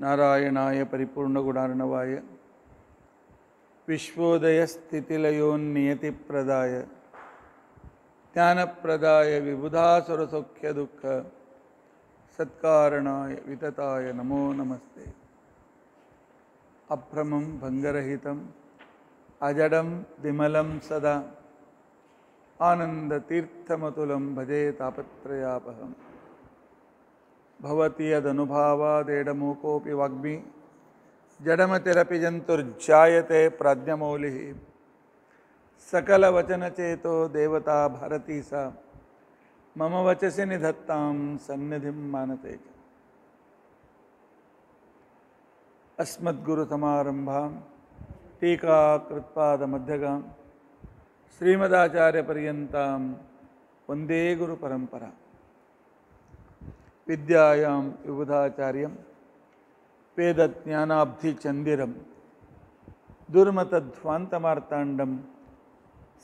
नारायणाय परिपूर्णगुणार्णवाय विश्वोदयस्थितिलयोन्नियतिप्रदाय ज्ञानप्रदाय विबुधासुरसौख्यदुःख सत्कारणाय वितताय नमो नमस्ते। अभ्रमं भंगरहितं अजडं विमलं सदा आनन्दतीर्थमतुलं भजे तापत्रयापहं। भवति यदनुभावादेडमूकोऽपि वाग्मी जडमतिरपि जन्तुर्जायते प्राज्ञमौलिः। सकलवचनचेतो देवता भारती सा मम वचसि निधत्तां सन्निधिं मानते च। अस्मद्गुरुसमारम्भां टीकाकृत्पादमध्यगां श्रीमदाचार्यपर्यन्तां वन्दे गुरुपरम्परां। विद्यायां विबुधाचार्यं वेदज्ञानाब्धिचन्दिरं दुर्मतध्वान्तमार्ताण्डं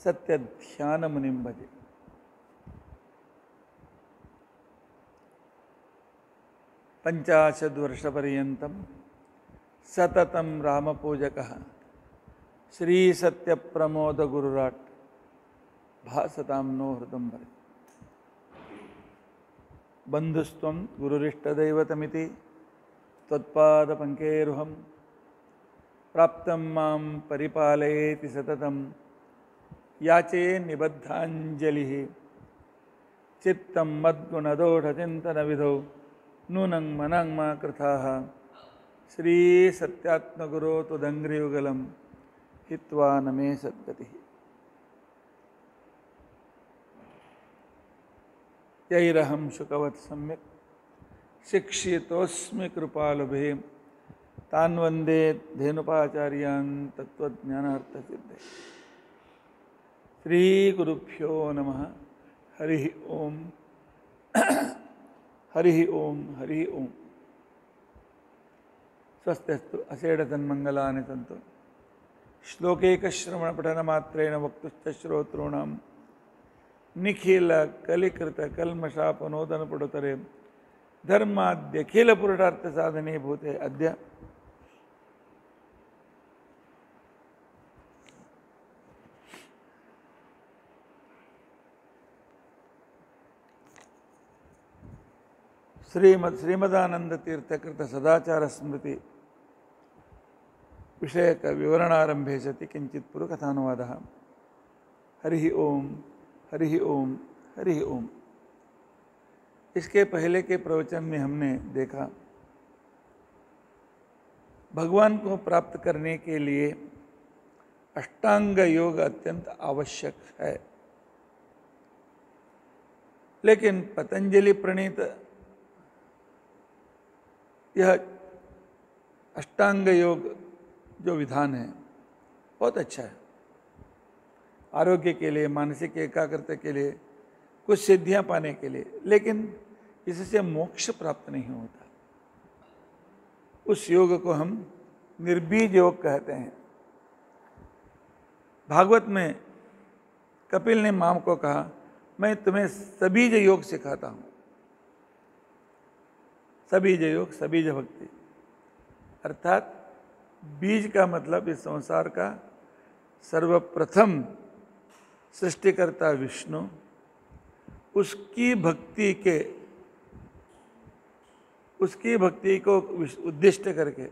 सत्यध्यानमुनिं भजे। पंचाशद्वर्षपर्यन्तं सततं रामपूजकः श्रीसत्यप्रमोदगुरुराट् भासतां नो हृदम्बरे। बन्धुस्त्वं गुरुरिष्टदैवतमिति त्वत्पादपङ्केरुहं प्राप्तं मां परिपालयेति सततं याचे निबद्धाञ्जलिः। चित्तं मद्गुणदोषचिन्तनविधौ नूनं मनां मा कृथाः। श्रीसत्यात्मगुरो त्वदङ्घ्रियुगलं हित्वा न मे सद्गतिः। यैरहं शुकवत् सम्यक् शिक्षितोऽस्मि कृपालुभिः तान् वन्दे धेनुपाचार्यान् तत्त्वज्ञानार्थसिद्धये। श्रीगुरुभ्यो नमः। हरिः ओम् हरिः ओम् हरिः ओम्। स्वस्त्यस्तु असेडतन्मङ्गलानि सन्तु। श्लोकैकश्रवणपठनमात्रेण वक्तुश्च श्रोतॄणां निखिलकलिकृतकल्मषापनोदनपुटतरे धर्माद्यखिलपुरुषार्थसाधनीभूते अद्य श्रीमदानन्दतीर्थकृत सदाचार स्मृति विषयक विवरणारंभे सति किंचित पूर्वकथानुवादः। हरिः ओम हरिः ओम हरिः ओम। इसके पहले के प्रवचन में हमने देखा भगवान को प्राप्त करने के लिए अष्टांग योग अत्यंत आवश्यक है, लेकिन पतंजलि प्रणीत यह अष्टांग योग जो विधान है बहुत अच्छा है। आरोग्य के लिए, मानसिक एकाग्रता के लिए, कुछ सिद्धियां पाने के लिए, लेकिन इससे मोक्ष प्राप्त नहीं होता। उस योग को हम निर्बीज योग कहते हैं। भागवत में कपिल ने मां को कहा, मैं तुम्हें सबीज योग सिखाता हूं। सबीज योग, सबीज भक्ति, अर्थात बीज का मतलब इस संसार का सर्वप्रथम सृष्टिकर्ता विष्णु, उसकी भक्ति को उद्दिष्ट करके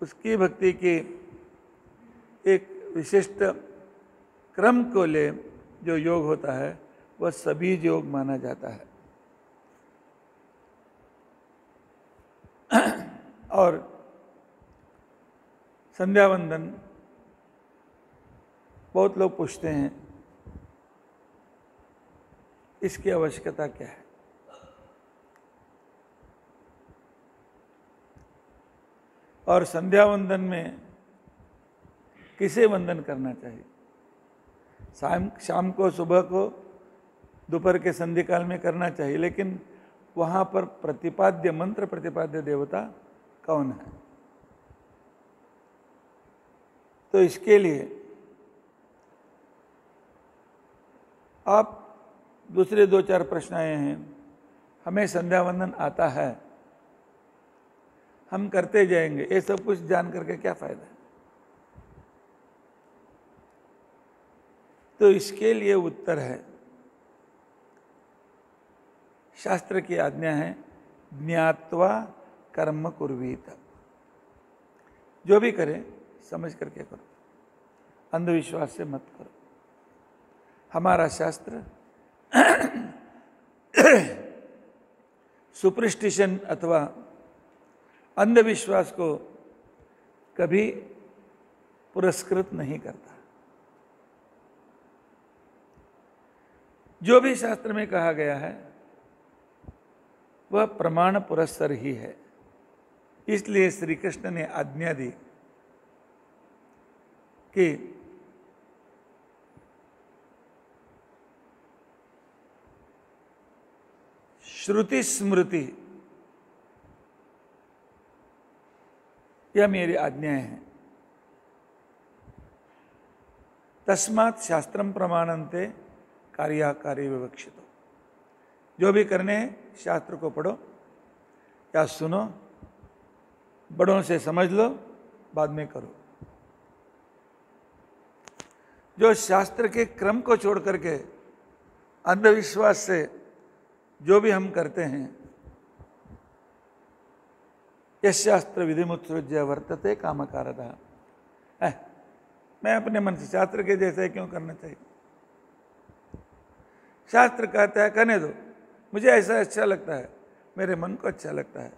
उसकी भक्ति की एक विशिष्ट क्रम को ले जो योग होता है वह सबीज योग माना जाता है। और संध्या वंदन बहुत लोग पूछते हैं इसकी आवश्यकता क्या है। और संध्या वंदन में किसे वंदन करना चाहिए? शाम को, सुबह को, दोपहर के संध्या काल में करना चाहिए, लेकिन वहां पर प्रतिपाद्य मंत्र प्रतिपाद्य देवता कौन है? तो इसके लिए आप दूसरे दो चार प्रश्न आए हैं। हमें संध्या वंदन आता है हम करते जाएंगे, ये सब कुछ जान करके क्या फायदा है? तो इसके लिए उत्तर है, शास्त्र की आज्ञा है ज्ञात्वा कर्म कुर्वीत। जो भी करें समझ करके करो, अंधविश्वास से मत करो। हमारा शास्त्र सुपरस्टिशन अथवा अंधविश्वास को कभी पुरस्कृत नहीं करता। जो भी शास्त्र में कहा गया है वह प्रमाण पुरस्सर ही है। इसलिए श्री कृष्ण ने आज्ञा दी कि श्रुति स्मृति यह मेरी आज्ञाएं हैं। तस्मात् शास्त्रम प्रमाणन्ते कार्याकार्य विवक्षितो। जो भी करने हैं शास्त्र को पढ़ो या सुनो, बड़ों से समझ लो, बाद में करो। जो शास्त्र के क्रम को छोड़ करके अंधविश्वास से जो भी हम करते हैं, यश शास्त्र विधिमुत्सृज्य वर्तते कामकारतः। मैं अपने मन से शास्त्र के जैसे क्यों करना चाहिए? शास्त्र कहता है करने दो, मुझे ऐसा अच्छा लगता है, मेरे मन को अच्छा लगता है,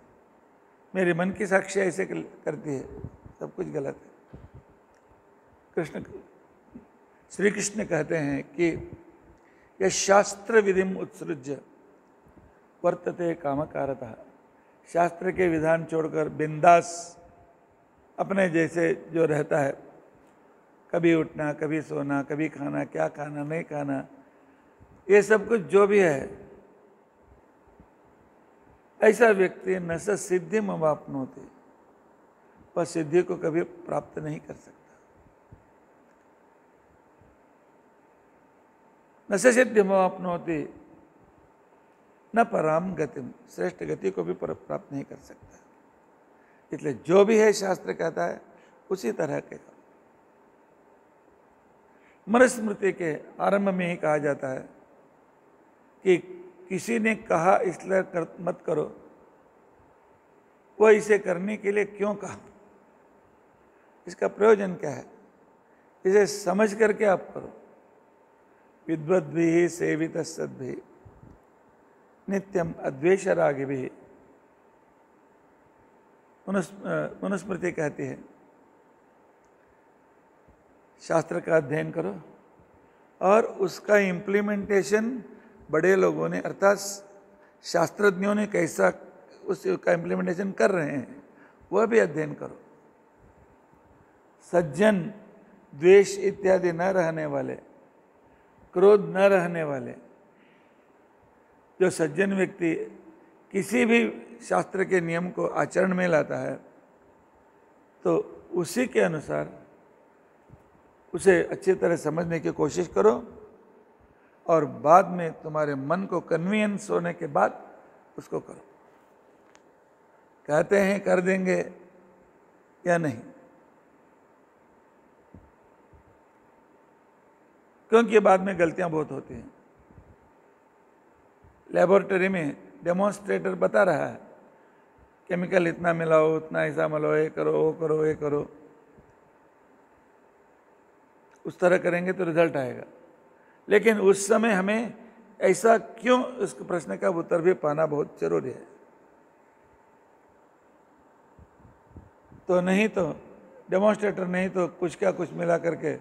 मेरे मन की साक्षी ऐसे करती है, सब कुछ गलत है। श्री कृष्ण कहते हैं कि यह शास्त्र विधिम उत्सृज्य वर्तते कामकारतः। शास्त्र के विधान छोड़कर बिंदास अपने जैसे जो रहता है, कभी उठना, कभी सोना, कभी खाना, क्या खाना नहीं खाना, ये सब कुछ जो भी है, ऐसा व्यक्ति न स सिद्धिम अवाप्नोति, वह सिद्धि को कभी प्राप्त नहीं कर सकता। न स सिद्धिम अवाप्नोति न पराम गतिम, श्रेष्ठ गति को भी प्राप्त नहीं कर सकता। इसलिए जो भी है शास्त्र कहता है उसी तरह के करो। मनुस्मृति के आरंभ में ही कहा जाता है कि किसी ने कहा इसलिए मत करो, वह इसे करने के लिए क्यों कहा, इसका प्रयोजन क्या है, इसे समझ करके आप करो। विद्वद्भिः सेवितः सद्भिः नित्यम अद्वेषरागिभिः। मनुस्मृति कहती है शास्त्र का अध्ययन करो और उसका इम्प्लीमेंटेशन बड़े लोगों ने अर्थात शास्त्रज्ञों ने कैसा उसका इम्प्लीमेंटेशन कर रहे हैं वह भी अध्ययन करो। सज्जन, द्वेष इत्यादि न रहने वाले, क्रोध न रहने वाले, जो सज्जन व्यक्ति किसी भी शास्त्र के नियम को आचरण में लाता है तो उसी के अनुसार उसे अच्छी तरह समझने की कोशिश करो और बाद में तुम्हारे मन को कन्वीनियंस होने के बाद उसको करो। कहते हैं कर देंगे या नहीं, क्योंकि बाद में गलतियां बहुत होती हैं। लेबोरेटरी में डेमोन्स्ट्रेटर बता रहा है केमिकल इतना मिलाओ, उतना ऐसा मिलाओ, ये करो, वो करो, ये करो, उस तरह करेंगे तो रिजल्ट आएगा। लेकिन उस समय हमें ऐसा क्यों, उस प्रश्न का उत्तर भी पाना बहुत जरूरी है। तो नहीं तो डेमोन्स्ट्रेटर नहीं तो कुछ क्या कुछ मिला करके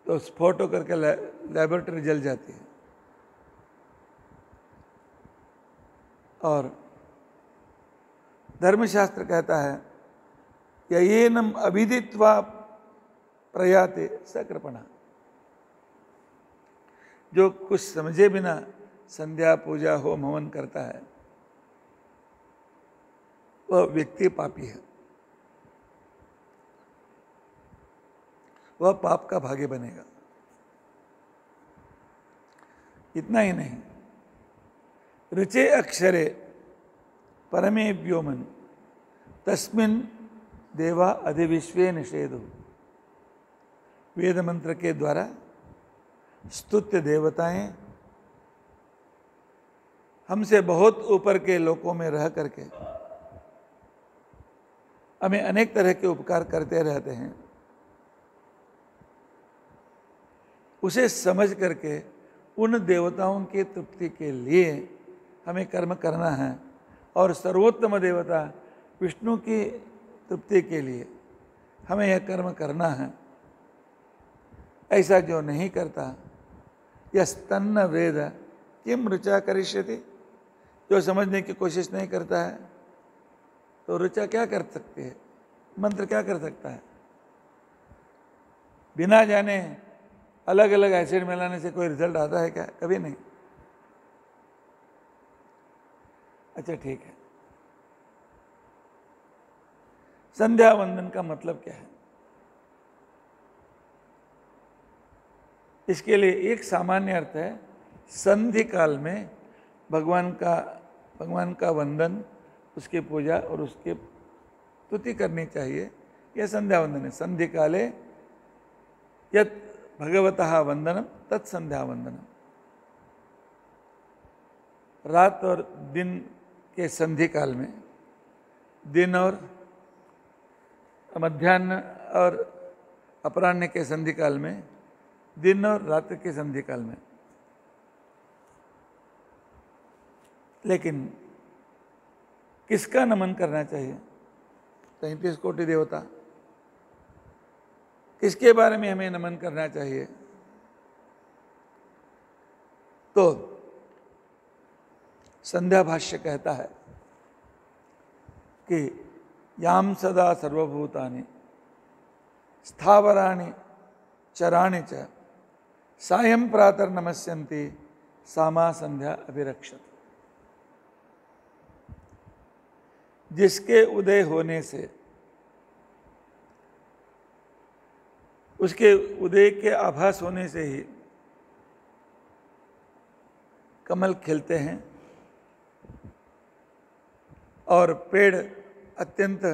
तो स्फोट होकर के लेबोरेटरी जल जाती है। और धर्मशास्त्र कहता है ययेनम अभिदित्वा प्रयाते सकृपणा। जो कुछ समझे बिना संध्या पूजा होम हवन करता है वह व्यक्ति पापी है, वह पाप का भागी बनेगा। इतना ही नहीं, ऋचे अक्षरे परमे व्योमन तस्मिन् देवा अधिविश्वे निषेधु। वेद मंत्र के द्वारा स्तुत्य देवताएं हमसे बहुत ऊपर के लोकों में रह करके हमें अनेक तरह के उपकार करते रहते हैं। उसे समझ करके उन देवताओं की तृप्ति के लिए हमें कर्म करना है, और सर्वोत्तम देवता विष्णु की तृप्ति के लिए हमें यह कर्म करना है। ऐसा जो नहीं करता, यस्तन्न वेद किम ऋचा करिष्यति, जो समझने की कोशिश नहीं करता है तो ऋचा क्या कर सकती है, मंत्र क्या कर सकता है। बिना जाने अलग अलग एसिड मिलाने से कोई रिजल्ट आता है क्या? कभी नहीं। अच्छा ठीक है, संध्या वंदन का मतलब क्या है? इसके लिए एक सामान्य अर्थ है, संधि काल में भगवान का वंदन, उसकी पूजा और उसकी स्तुति करनी चाहिए। यह संध्या वंदन है। संधि काले यत् भगवतः वंदनम तत्संध्या वंदनम। रात और दिन के संधि काल में, दिन और मध्याह्न और अपराह्न के संधि काल में, दिन और रात्रि के संधि काल में। लेकिन किसका नमन करना चाहिए? 33 कोटि देवता, किसके बारे में हमें नमन करना चाहिए? तो संध्या भाष्य कहता है कि याम सदा सर्वभूतानि स्थावराणि चराणि च सायं प्रातर् नमस्यन्ति सामा संध्या अभिरक्षत। जिसके उदय होने से, उसके उदय के आभास होने से ही कमल खिलते हैं और पेड़ अत्यंत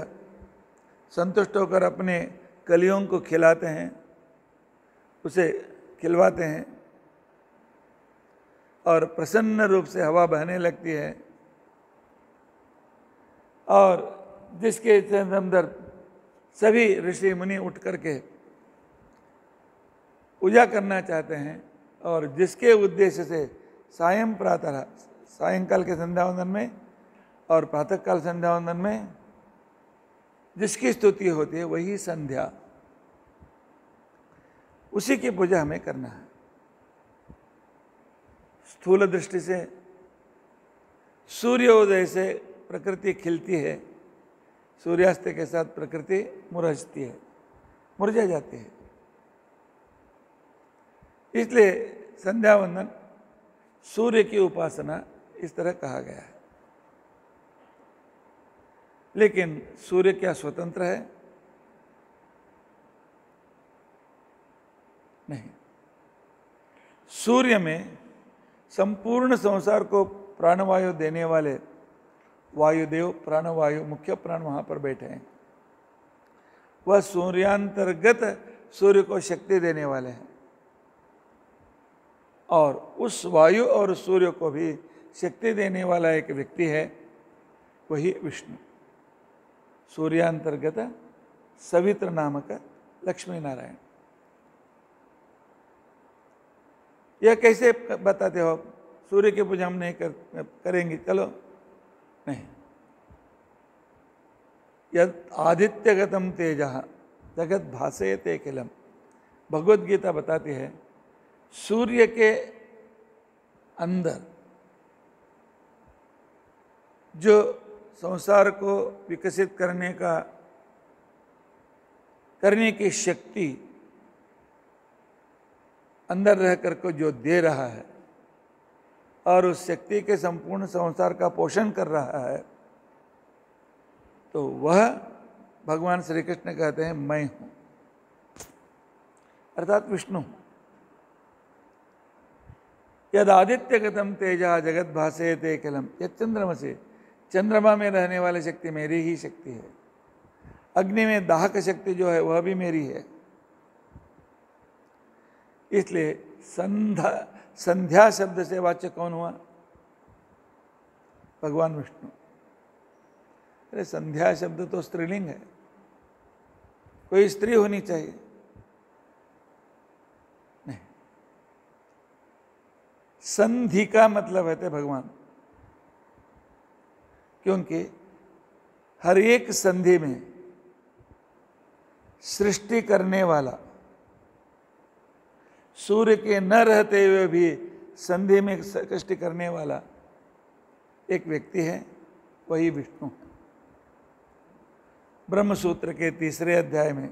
संतुष्ट होकर अपने कलियों को खिलाते हैं, उसे खिलवाते हैं, और प्रसन्न रूप से हवा बहने लगती है, और जिसके अंदर सभी ऋषि मुनि उठ करके पूजा करना चाहते हैं, और जिसके उद्देश्य से सायं प्रातः, सायंकाल के संध्यावंदन में और प्रातःकाल संध्यावंदन में जिसकी स्तुति होती है वही संध्या, उसी की पूजा हमें करना है। स्थूल दृष्टि से सूर्योदय से प्रकृति खिलती है, सूर्यास्त के साथ प्रकृति मुरझती है, मुरझा जाती है। इसलिए संध्या वंदन, सूर्य की उपासना इस तरह कहा गया है। लेकिन सूर्य क्या स्वतंत्र है? नहीं। सूर्य में संपूर्ण संसार को प्राणवायु देने वाले वायुदेव, प्राणवायु, मुख्य प्राण वहां पर बैठे हैं। वह सूर्यांतर्गत सूर्य को शक्ति देने वाले हैं, और उस वायु और सूर्य को भी शक्ति देने वाला एक व्यक्ति है, वही विष्णु। सूर्यांतर्गत सवित्र नामक लक्ष्मी नारायण। यह कैसे बताते हो? सूर्य की पूजा हम नहीं करेंगे, चलो नहीं। यद आदित्यगतम तेजः जगत भासयते अखिलम, भगवद गीता बताती है सूर्य के अंदर जो संसार को विकसित करने की शक्ति अंदर रह कर को जो दे रहा है, और उस शक्ति के संपूर्ण संसार का पोषण कर रहा है, तो वह भगवान श्री कृष्ण कहते हैं मैं हूं, अर्थात विष्णु। यद आदित्यगतम तेजा जगत भासयते अखिलम यच्चंद्रमसि चंद्रमा में रहने वाली शक्ति मेरी ही शक्ति है, अग्नि में दाहक शक्ति जो है वह भी मेरी है। इसलिए संध्या शब्द से वाच्य कौन हुआ? भगवान विष्णु। अरे संध्या शब्द तो स्त्रीलिंग है, कोई स्त्री होनी चाहिए। नहीं, संधि का मतलब है थे भगवान, क्योंकि हर एक संधि में सृष्टि करने वाला, सूर्य के न रहते हुए भी संधि में सृष्टि करने वाला एक व्यक्ति है, वही विष्णु है। ब्रह्म सूत्र के 3 अध्याय में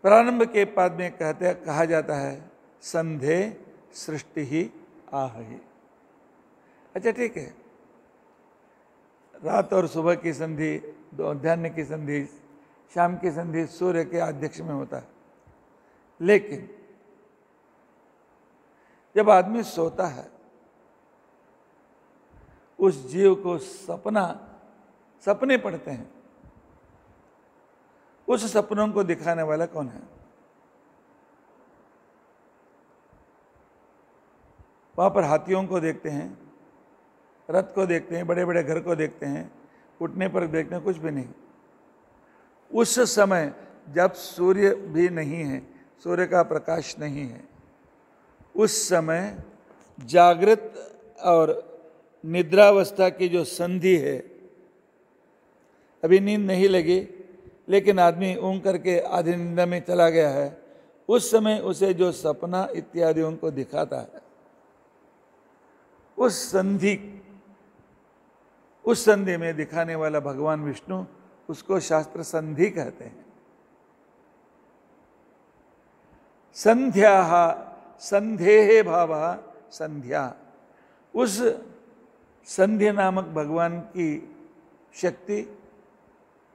प्रारंभ के पद में कहा जाता है संधे सृष्टि ही आहहि। अच्छा ठीक है, रात और सुबह की संधि, मध्याह्न की संधि, शाम की संधि सूर्य के अध्यक्ष में होता है, लेकिन जब आदमी सोता है उस जीव को सपने पड़ते हैं, उस सपनों को दिखाने वाला कौन है? वहां पर हाथियों को देखते हैं, रथ को देखते हैं, बड़े बड़े घर को देखते हैं, उठने पर देखते हैं, कुछ भी नहीं। उस समय जब सूर्य भी नहीं है, सूर्य का प्रकाश नहीं है, उस समय जागृत और निद्रावस्था की जो संधि है, अभी नींद नहीं लगी लेकिन आदमी ऊँग करके आधी निंदा में चला गया है, उस समय उसे जो सपना इत्यादि उनको दिखाता है, उस संधि में दिखाने वाला भगवान विष्णु, उसको शास्त्र संधि कहते हैं। संध्या संधेहे भावा संध्या, उस संध्या नामक भगवान की शक्ति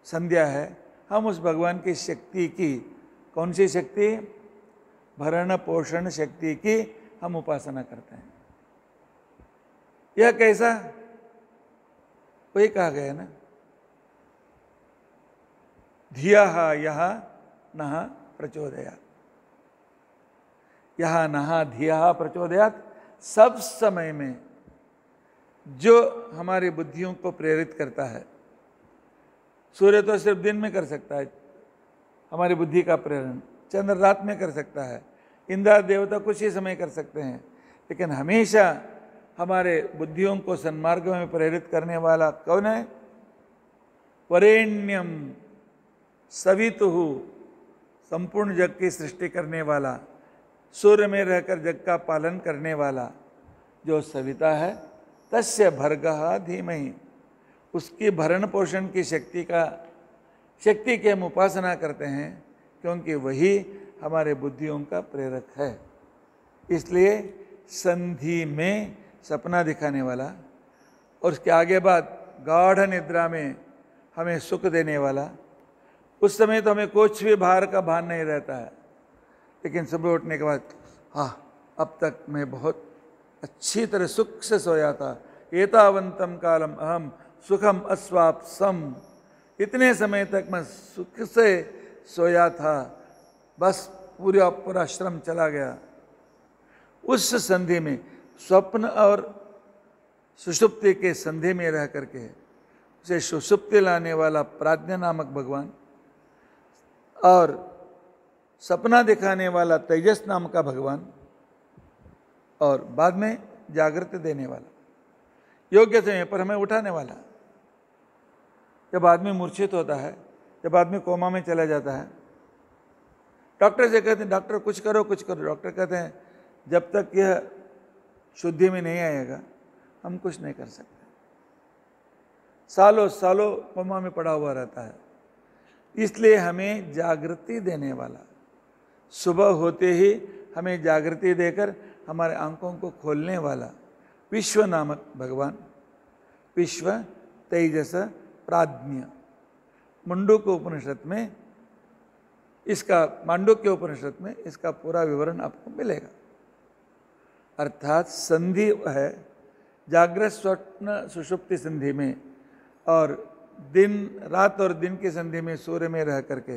संध्या है। हम उस भगवान की शक्ति की, कौन सी शक्ति? भरण पोषण शक्ति की हम उपासना करते हैं। यह कैसा? वही कहा गया ना, धिया यह नहा प्रचोदयात्, यह नहा धिया प्रचोदयात्। सब समय में जो हमारी बुद्धियों को प्रेरित करता है, सूर्य तो सिर्फ दिन में कर सकता है हमारी बुद्धि का प्रेरण, चंद्र रात में कर सकता है, इंद्र देवता कुछ ही समय कर सकते हैं, लेकिन हमेशा हमारे बुद्धियों को सन्मार्ग में प्रेरित करने वाला कौन है? वरेण्यम सवितुः, संपूर्ण जग की सृष्टि करने वाला, सूर्य में रहकर जग का पालन करने वाला जो सविता है, तस्य भर्गः धीमहि, उसकी भरण पोषण की शक्ति की हम उपासना करते हैं, क्योंकि वही हमारे बुद्धियों का प्रेरक है। इसलिए संधि में सपना दिखाने वाला, और उसके आगे बाद गाढ़ निद्रा में हमें सुख देने वाला। उस समय तो हमें कुछ भी बाहर का भान नहीं रहता है, लेकिन सुबह उठने के बाद हाँ, अब तक मैं बहुत अच्छी तरह सुख से सोया था, एतावंतम कालम अहम सुखम अस्वाप्सम, इतने समय तक मैं सुख से सोया था, बस पूरा श्रम चला गया। उस संधि में, स्वप्न और सुषुप्ति के संधि में रह करके उसे सुषुप्ति लाने वाला प्राज्ञ नामक भगवान, और सपना दिखाने वाला तेजस नाम का भगवान, और बाद में जागृति देने वाला, योग्य समय पर हमें उठाने वाला। जब आदमी मूर्छित होता है, जब आदमी कोमा में चला जाता है, डॉक्टर से कहते हैं डॉक्टर कुछ करो कुछ करो, डॉक्टर कहते हैं जब तक यह शुद्धि में नहीं आएगा हम कुछ नहीं कर सकते। सालों सालों कोमा में पड़ा हुआ रहता है। इसलिए हमें जागृति देने वाला, सुबह होते ही हमें जागृति देकर हमारे आंखों को खोलने वाला विश्व नामक भगवान, विश्व तेजस प्राज्ञ, मांडुक्य उपनिषद में इसका पूरा विवरण आपको मिलेगा। अर्थात संधि है जागृत स्वप्न सुषुप्ति संधि में, और दिन रात और दिन की संधि में सूर्य में रह करके,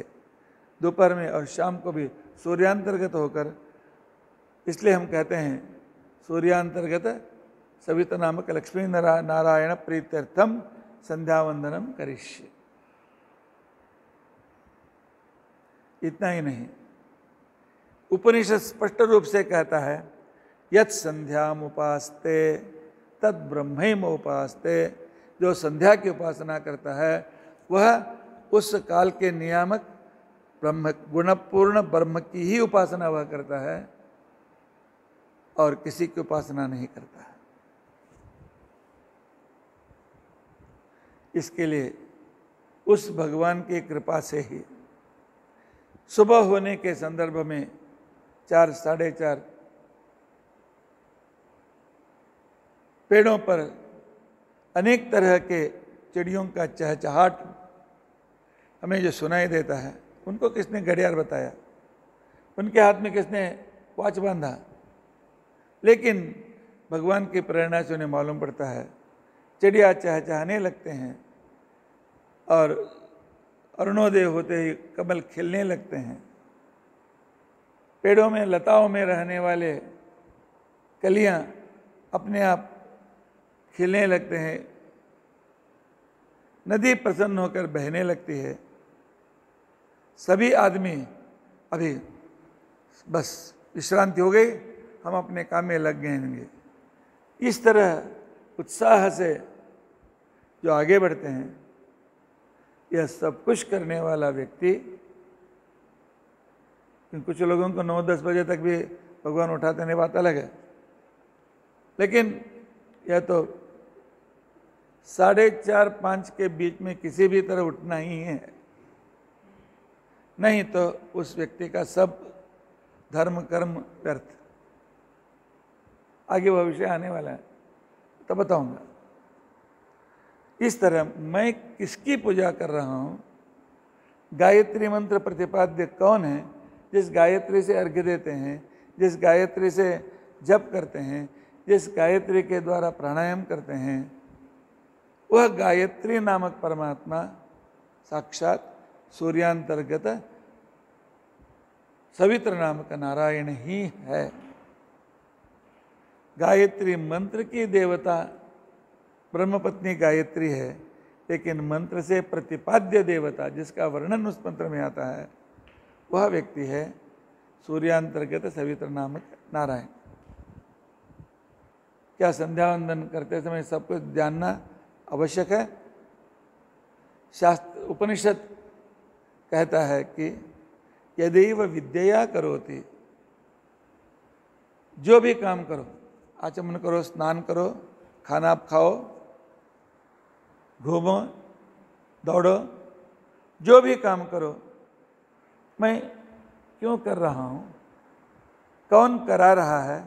दोपहर में और शाम को भी सूर्यांतर्गत होकर, इसलिए हम कहते हैं सूर्यांतर्गत सविता नामक लक्ष्मी नारायण प्रीत्यर्थम संध्या वंदनम करिष्ये। इतना ही नहीं, उपनिषद स्पष्ट रूप से कहता है यत् संध्याम उपासते तद ब्रह्म उपासते, जो संध्या की उपासना करता है वह उस काल के नियामक ब्रह्म गुणपूर्ण ब्रह्म की ही उपासना वह करता है और किसी की उपासना नहीं करता है। इसके लिए उस भगवान की कृपा से ही सुबह होने के संदर्भ में 4 साढ़े 4 पेड़ों पर अनेक तरह के चिड़ियों का चहचहाट हमें जो सुनाई देता है, उनको किसने घड़ियाल बताया, उनके हाथ में किसने वॉच बांधा, लेकिन भगवान की प्रेरणा से उन्हें मालूम पड़ता है, चिड़िया चहचहाने लगते हैं और अरुणोदय होते ही कमल खिलने लगते हैं। पेड़ों में लताओं में रहने वाले कलियां अपने आप खिलने लगते हैं, नदी प्रसन्न होकर बहने लगती है। सभी आदमी अभी बस विश्रांति हो गई, हम अपने काम में लग गए होंगे। इस तरह उत्साह से जो आगे बढ़ते हैं, यह सब कुछ करने वाला व्यक्ति, कुछ लोगों को 9-10 बजे तक भी भगवान उठाते नहीं, बात अलग है, लेकिन यह तो 4:30-5 के बीच में किसी भी तरह उठना ही है, नहीं तो उस व्यक्ति का सब धर्म कर्म व्यर्थ। आगे वह विषय आने वाला है तो बताऊंगा। इस तरह मैं किसकी पूजा कर रहा हूं, गायत्री मंत्र प्रतिपाद्य कौन है, जिस गायत्री से अर्घ्य देते हैं, जिस गायत्री से जप करते हैं, जिस गायत्री के द्वारा प्राणायाम करते हैं, वह गायत्री नामक परमात्मा साक्षात सूर्यांतर्गत सवित्र नामक नारायण ही है। गायत्री मंत्र की देवता ब्रह्मपत्नी गायत्री है, लेकिन मंत्र से प्रतिपाद्य देवता जिसका वर्णन उस मंत्र में आता है, वह व्यक्ति है सूर्यांतर्गत सवित्र नामक नारायण। क्या संध्या वंदन करते समय सब कुछ जानना आवश्यक है? शास्त्र उपनिषद कहता है कि यदैव विद्या करोति, जो भी काम करो, आचमन करो, स्नान करो, खाना आप खाओ, घूमो, दौड़ो, जो भी काम करो, मैं क्यों कर रहा हूँ, कौन करा रहा है,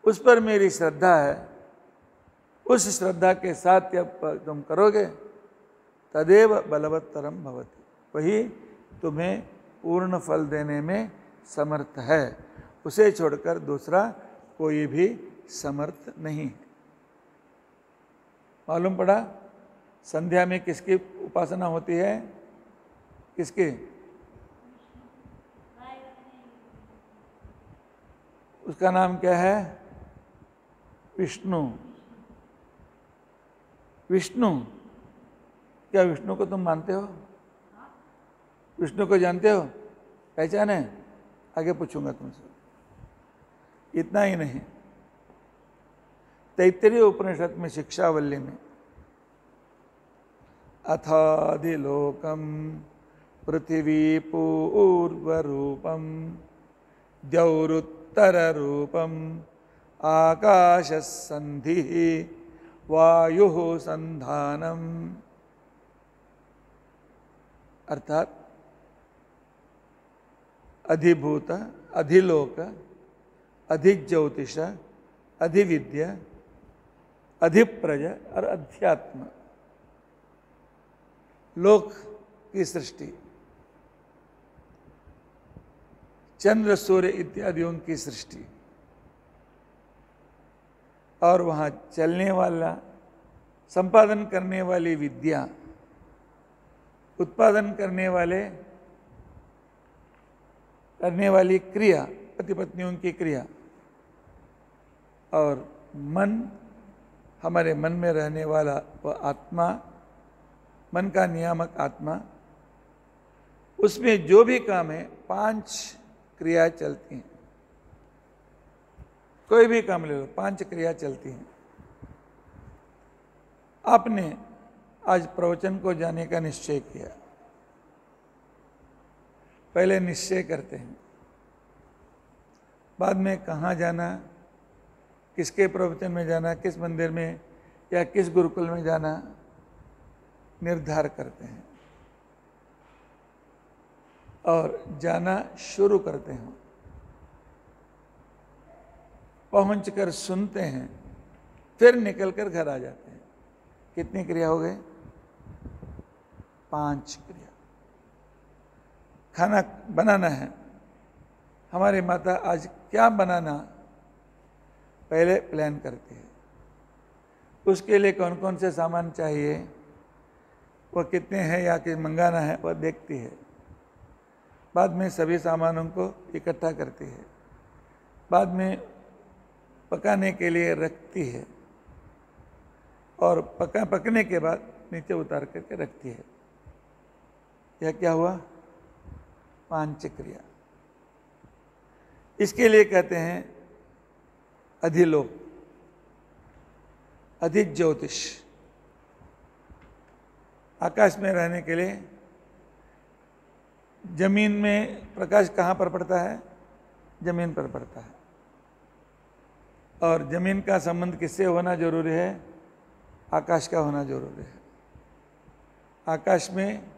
उस पर मेरी श्रद्धा है, उस श्रद्धा के साथ जब तुम करोगे तदेव बलवत्तरम भवति, वही तुम्हें पूर्ण फल देने में समर्थ है। उसे छोड़कर दूसरा कोई भी समर्थ नहीं है। मालूम पड़ा संध्या में किसकी उपासना होती है? किसकी? उसका नाम क्या है? विष्णु। विष्णु, क्या विष्णु को तुम मानते हो? विष्णु को जानते हो, पहचाने? आगे पूछूंगा तुमसे। इतना ही नहीं, तैत्तिरीय उपनिषद में शिक्षावल्ली में अथाधिलोकम पृथिवी पूर्वरूपम द्यौरुत्तर रूपम आकाश संधि वायु संधानम, अर्थात अधिभूत, अधिलोक, अधिज्योतिष, अधिविद्या, अधिप्रज और अध्यात्म, लोक की सृष्टि, चंद्र सूर्य इत्यादियों की सृष्टि, और वहाँ चलने वाला, संपादन करने वाली विद्या, उत्पादन करने वाली क्रिया, पति पत्नियों की क्रिया, और मन, हमारे मन में रहने वाला वह आत्मा, मन का नियामक आत्मा, उसमें जो भी काम है 5 क्रिया चलती हैं। कोई भी काम ले लो, 5 क्रिया चलती हैं। आपने आज प्रवचन को जाने का निश्चय किया। पहले निश्चय करते हैं, बाद में कहाँ जाना, किसके प्रवचन में जाना, किस मंदिर में या किस गुरुकुल में जाना निर्धार करते हैं और जाना शुरू करते हैं। पहुंचकर सुनते हैं, फिर निकलकर घर आ जाते हैं। कितनी क्रिया हो गए? 5 क्रिया। खाना बनाना है, हमारी माता आज क्या बनाना पहले प्लान करती है। उसके लिए कौन कौन से सामान चाहिए, वह कितने हैं या कि मंगाना है, वह देखती है। बाद में सभी सामानों को इकट्ठा करती है, बाद में पकाने के लिए रखती है और पकने के बाद नीचे उतार करके रखती है। यह क्या हुआ? 5 क्रिया। इसके लिए कहते हैं अधिलोक, अधिज्योतिष। आकाश में रहने के लिए जमीन में प्रकाश कहाँ पर पड़ता है? जमीन पर पड़ता है। और जमीन का संबंध किससे होना जरूरी है? आकाश का होना जरूरी है। आकाश में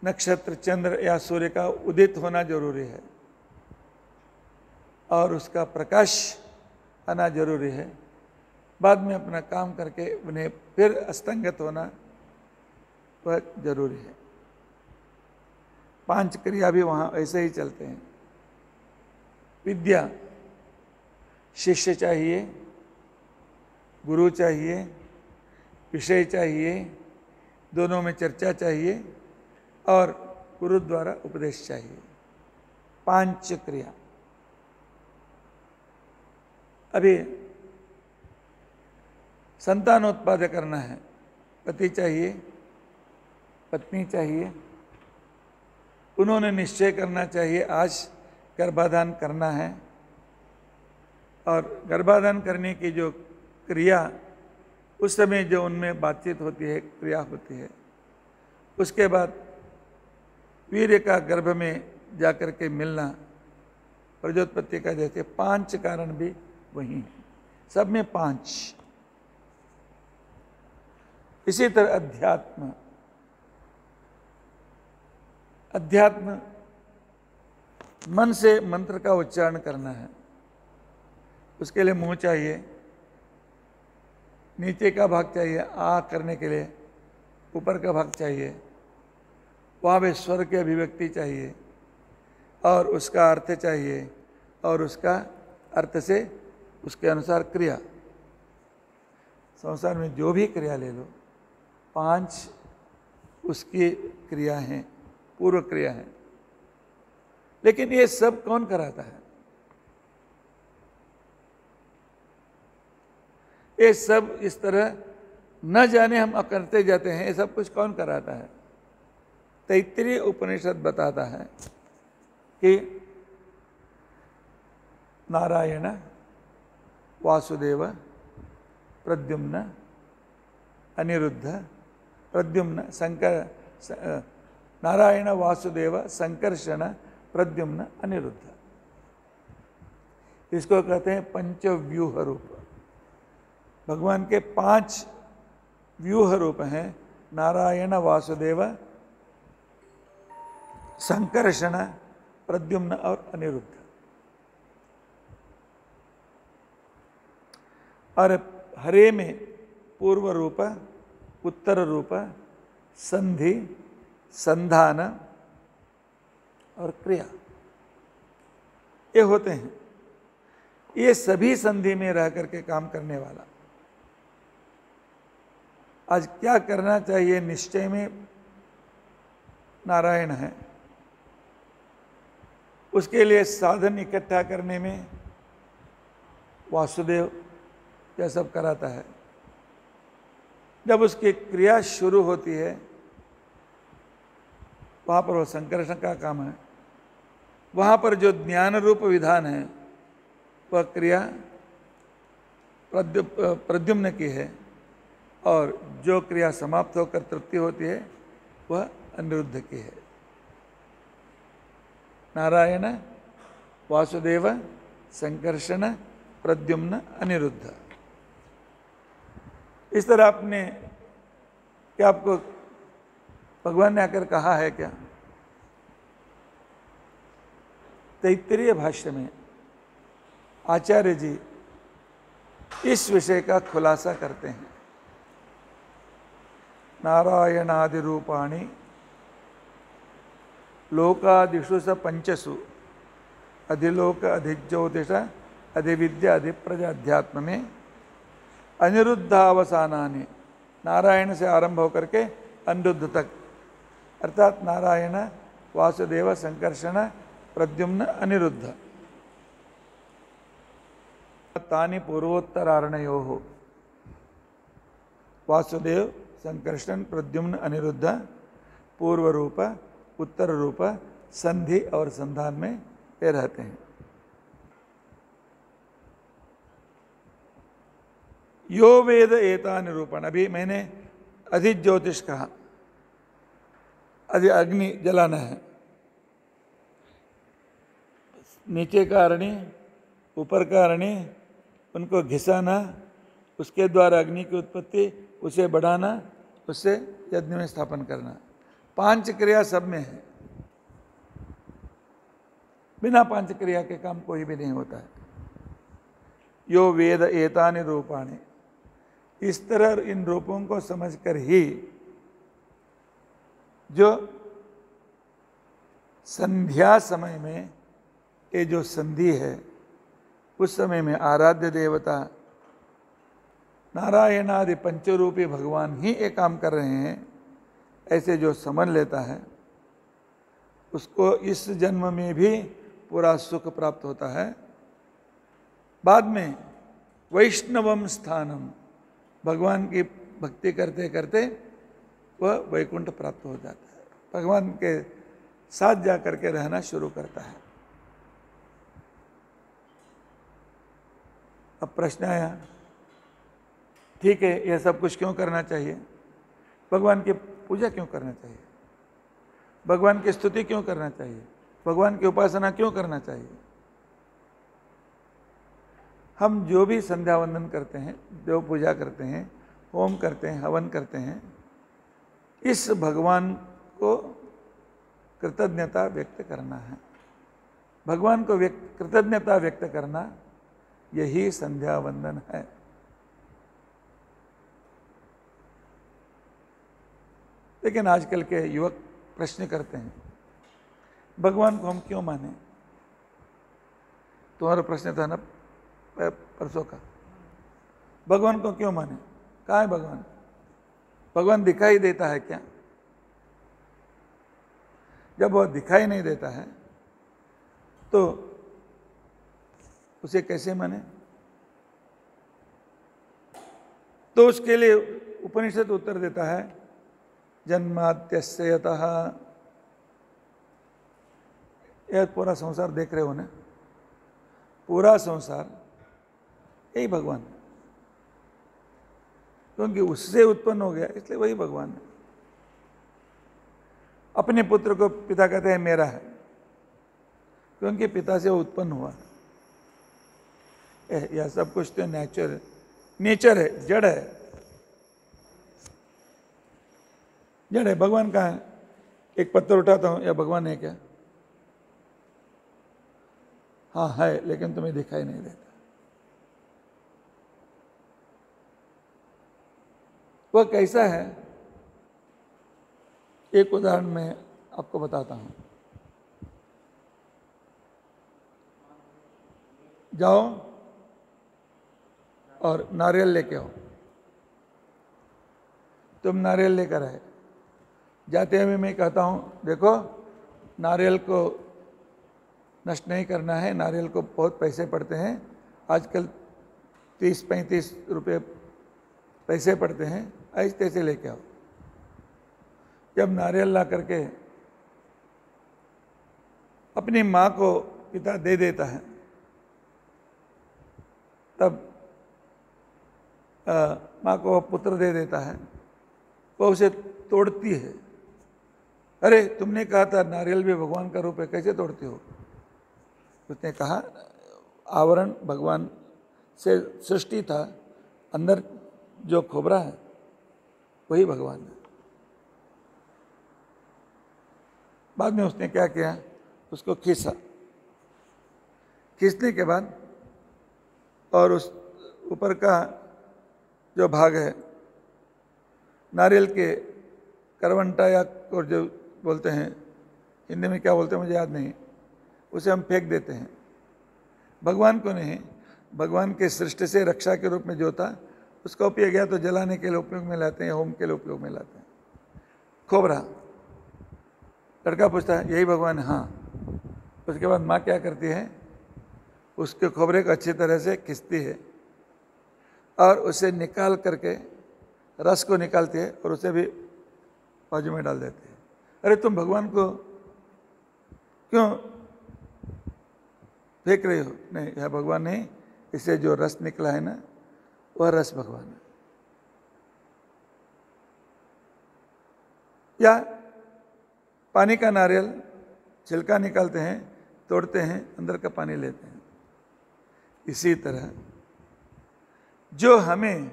नक्षत्र, चंद्र या सूर्य का उदित होना जरूरी है और उसका प्रकाश आना जरूरी है। बाद में अपना काम करके उन्हें फिर अस्तंगत होना वह जरूरी है। 5 क्रिया भी वहाँ ऐसे ही चलते हैं। विद्या, शिष्य चाहिए, गुरु चाहिए, विषय चाहिए, दोनों में चर्चा चाहिए और गुरु द्वारा उपदेश चाहिए। 5 क्रिया। अभी संतानोत्पादन करना है, पति चाहिए, पत्नी चाहिए। उन्होंने निश्चय करना चाहिए आज गर्भाधान करना है और गर्भाधान करने की जो क्रिया, उस समय जो उनमें बातचीत होती है, क्रिया होती है, उसके बाद वीर्य का गर्भ में जाकर के मिलना, प्रजोत्पत्ति का, जैसे 5 कारण भी वही हैं, सब में 5। इसी तरह अध्यात्म, अध्यात्म मन से मंत्र का उच्चारण करना है। उसके लिए मुंह चाहिए, नीचे का भाग चाहिए आ करने के लिए, ऊपर का भाग चाहिए, वहाँ पे स्वर की अभिव्यक्ति चाहिए और उसका अर्थ चाहिए और उसका अर्थ से उसके अनुसार क्रिया। संसार में जो भी क्रिया ले लो, 5 उसकी क्रिया हैं, पूर्व क्रिया है। लेकिन ये सब कौन कराता है? ये सब इस तरह न जाने हम करते जाते हैं। ये सब कुछ कौन कराता है? तैत्तिरीय उपनिषद बताता है कि नारायण, वासुदेव, प्रद्युम्न, अनिरुद्ध, प्रद्युम्न, शंकर, नारायण, वासुदेव, संकर्षण, प्रद्युम्न, अनिरुद्ध। इसको कहते हैं पंचव्यूह रूप। भगवान के 5 व्यूह रूप हैं, नारायण, वासुदेव, संकर्षण, प्रद्युम्न और अनिरुद्ध। और हरे में पूर्व रूप, उत्तर रूप, संधि, संधान और क्रिया, ये होते हैं। ये सभी संधि में रह करके काम करने वाला। आज क्या करना चाहिए, निश्चय में नारायण है, उसके लिए साधन इकट्ठा करने में वासुदेव यह सब कराता है। जब उसकी क्रिया शुरू होती है वहाँ पर वो संकर्षण का काम है। वहाँ पर जो ज्ञान रूप विधान है वह क्रिया प्रद्युम्न की है, और जो क्रिया समाप्त होकर तृप्ति होती है वह अनिरुद्ध की है। नारायण, वासुदेव, संकर्षण, प्रद्युम्न, अनिरुद्ध। इस तरह आपने क्या आपको भगवान ने आकर कहा है क्या? तैत्तिरीय भाष्य में आचार्य जी इस विषय का खुलासा करते हैं। नारायणादि रूपाणि लोकादिषु स पंचसु अधिलोक अधिज्योतिष अधिविद्या अधिप्रजा अध्यात्म में अनिरुद्धावसानानि, नारायण से आरंभ होकर के अनिरुद्ध तक, अर्थात नारायण, वासुदेव, संकर्षण, प्रद्युम्न, अनिरुद्ध, तानि पूर्वोत्तरार्णयोः। वासुदेव, संकर्षण, प्रद्युम्न, अनिरुद्ध पूर्व रूप, उत्तर रूप, संधि और संधान में ये रहते हैं। यो वेद एता निरूपण, अभी मैंने अधि ज्योतिष कहा, अधि अग्नि जलाना है, नीचे का अग्नि ऊपर का अग्नि, उनको घिसाना, उसके द्वारा अग्नि की उत्पत्ति, उसे बढ़ाना, उससे यज्ञ में स्थापन करना। 5 क्रिया सब में है। बिना 5 क्रिया के काम कोई भी नहीं होता है। यो वेद एतानि रूपाणि, इस तरह इन रूपों को समझकर ही जो संध्या समय में ये जो संधि है, उस समय में आराध्य देवता नारायणादि पंचरूपी भगवान ही एक काम कर रहे हैं, ऐसे जो समझ लेता है उसको इस जन्म में भी पूरा सुख प्राप्त होता है। बाद में वैष्णवम स्थानम, भगवान की भक्ति करते करते वह वैकुंठ प्राप्त हो जाता है, भगवान के साथ जा करके रहना शुरू करता है। अब प्रश्न आया, ठीक है, यह सब कुछ क्यों करना चाहिए? भगवान की पूजा क्यों करना चाहिए? भगवान की स्तुति क्यों करना चाहिए? भगवान की उपासना क्यों करना चाहिए? हम जो भी संध्या वंदन करते हैं, देव पूजा करते हैं, होम करते हैं, हवन करते हैं, इस भगवान को कृतज्ञता व्यक्त करना है। भगवान को कृतज्ञता व्यक्त करना, यही संध्या वंदन है। लेकिन आजकल के युवक प्रश्न करते हैं, भगवान को हम क्यों माने? तुम्हारा प्रश्न था ना परसों का, भगवान को क्यों माने? कहाँ है भगवान? भगवान दिखाई देता है क्या? जब वह दिखाई नहीं देता है तो उसे कैसे माने? तो उसके लिए उपनिषद उत्तर देता है, जन्माद्यस्य यतः। यह पूरा संसार देख रहे हो ना, पूरा संसार यही भगवान है, क्योंकि उससे उत्पन्न हो गया, इसलिए वही भगवान है। अपने पुत्र को पिता कहते हैं मेरा है, क्योंकि पिता से वो उत्पन्न हुआ। यह सब कुछ तो नेचर है, जड़ है, जड़ है। भगवान कहाँ है? एक पत्थर उठाता हूं, या भगवान है क्या? हाँ है, लेकिन तुम्हें दिखाई नहीं देता। वह कैसा है? एक उदाहरण मैं आपको बताता हूं। जाओ और नारियल लेके आओ। तुम नारियल लेकर आए। जाते हुए मैं कहता हूँ देखो नारियल को नष्ट नहीं करना है, नारियल को बहुत पैसे पड़ते हैं, आजकल 30-35 रुपये पैसे पड़ते हैं, ऐसे तैसे लेके आओ। जब नारियल ला करके अपनी माँ को पिता दे देता है, तब माँ को पुत्र दे देता है, वो उसे तोड़ती है। अरे तुमने कहा था नारियल भी भगवान का रूप है, कैसे तोड़ती हो? उसने कहा आवरण भगवान से सृष्टि था, अंदर जो खोबरा है वही भगवान है। बाद में उसने क्या किया, उसको खींचा। खींचने के बाद और उस ऊपर का जो भाग है नारियल के करवंटा या और जो बोलते हैं, हिंदी में क्या बोलते हैं मुझे याद नहीं, उसे हम फेंक देते हैं। भगवान को नहीं, भगवान के सृष्टि से रक्षा के रूप में जो था उसका उपयोग या तो जलाने के लिए उपयोग में लाते हैं या होम के लिए उपयोग में लाते हैं। खोबरा, लड़का पूछता है यही भगवान है? हाँ। उसके बाद माँ क्या करती है, उसके खोबरे को अच्छी तरह से खींचती है और उसे निकाल करके रस को निकालती है और उसे भी बाजू में डाल देती है। अरे तुम भगवान को क्यों फेंक रही हो? नहीं, यह भगवान नहीं, इससे जो रस निकला है ना वह रस भगवान है। या पानी का नारियल छिलका निकालते हैं, तोड़ते हैं, अंदर का पानी लेते हैं। इसी तरह जो हमें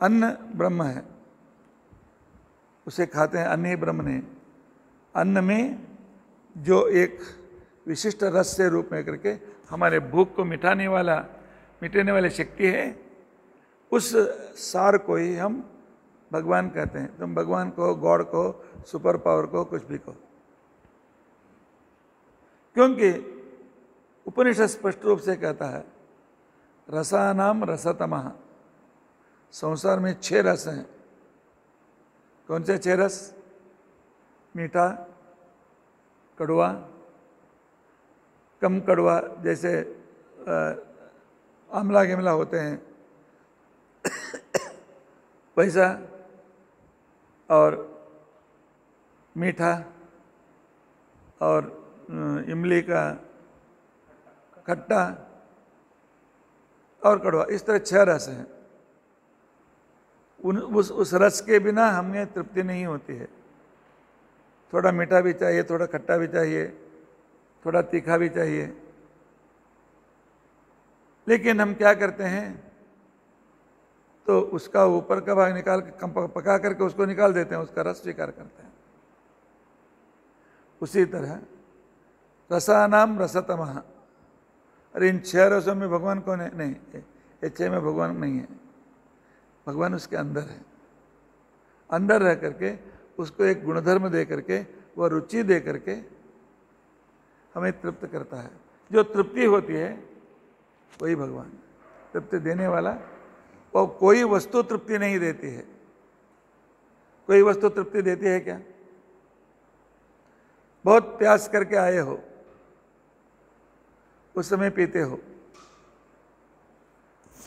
अन्न ब्रह्म है उसे खाते हैं, अन्न ही ब्रह्म नहीं। अन्न में जो एक विशिष्ट रस से रूप में करके हमारे भूख को मिटाने वाली शक्ति है, उस सार को ही हम भगवान कहते हैं। तुम भगवान को, गॉड को, सुपर पावर को, कुछ भी कहो, क्योंकि उपनिषद स्पष्ट रूप से कहता है रसानाम रसतमः। संसार में 6 रस हैं। कौन से 6 रस? मीठा, कड़वा, कम कड़वा जैसे आंवला गिमला होते हैं वैसा, और मीठा और इमली का खट्टा और कड़वा, इस तरह 6 रस हैं। उस रस के बिना हमें तृप्ति नहीं होती है। थोड़ा मीठा भी चाहिए, थोड़ा खट्टा भी चाहिए, थोड़ा तीखा भी चाहिए। लेकिन हम क्या करते हैं, तो उसका ऊपर का भाग निकाल के पका करके उसको निकाल देते हैं, उसका रस स्वीकार करते हैं। उसी तरह रसानाम रसतमः। अरे इन 6 रसों में भगवान कौन है? नहीं, ये 6 में भगवान नहीं है। भगवान उसके अंदर है। अंदर रह करके उसको एक गुणधर्म दे करके, वह रुचि दे करके हमें तृप्त करता है। जो तृप्ति होती है वही भगवान है, तृप्ति देने वाला। और कोई वस्तु तृप्ति नहीं देती है। कोई वस्तु तृप्ति देती है क्या? बहुत प्यास करके आए हो, उस समय पीते हो,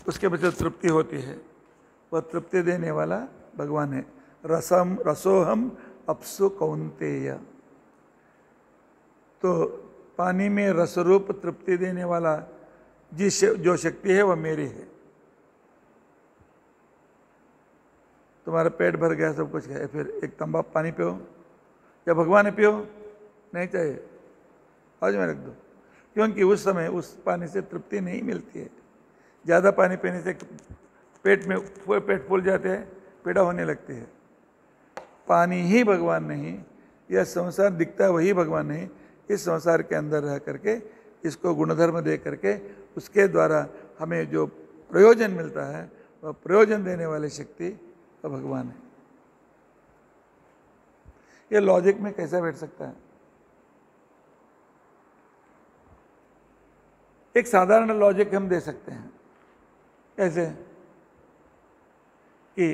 उसके बाद तृप्ति होती है, वह तृप्ति देने वाला भगवान है। रसोहम अप्सु कौन्तेय। तो पानी में रसरूप तृप्ति देने वाला जो शक्ति है वह मेरी है। तुम्हारा पेट भर गया, सब कुछ गया, फिर एक तंबा पानी पियो, या भगवान ने पियो? नहीं चाहिए, आज में रख दो। क्योंकि उस समय उस पानी से तृप्ति नहीं मिलती है। ज़्यादा पानी पीने से पेट फूल जाते हैं, पीड़ा होने लगती है। पानी ही भगवान नहीं, यह संसार दिखता है वही भगवान नहीं। इस संसार के अंदर रह करके इसको गुणधर्म दे करके उसके द्वारा हमें जो प्रयोजन मिलता है वह प्रयोजन देने वाली शक्ति वह भगवान है। ये लॉजिक में कैसा बैठ सकता है? एक साधारण लॉजिक हम दे सकते हैं। कैसे कि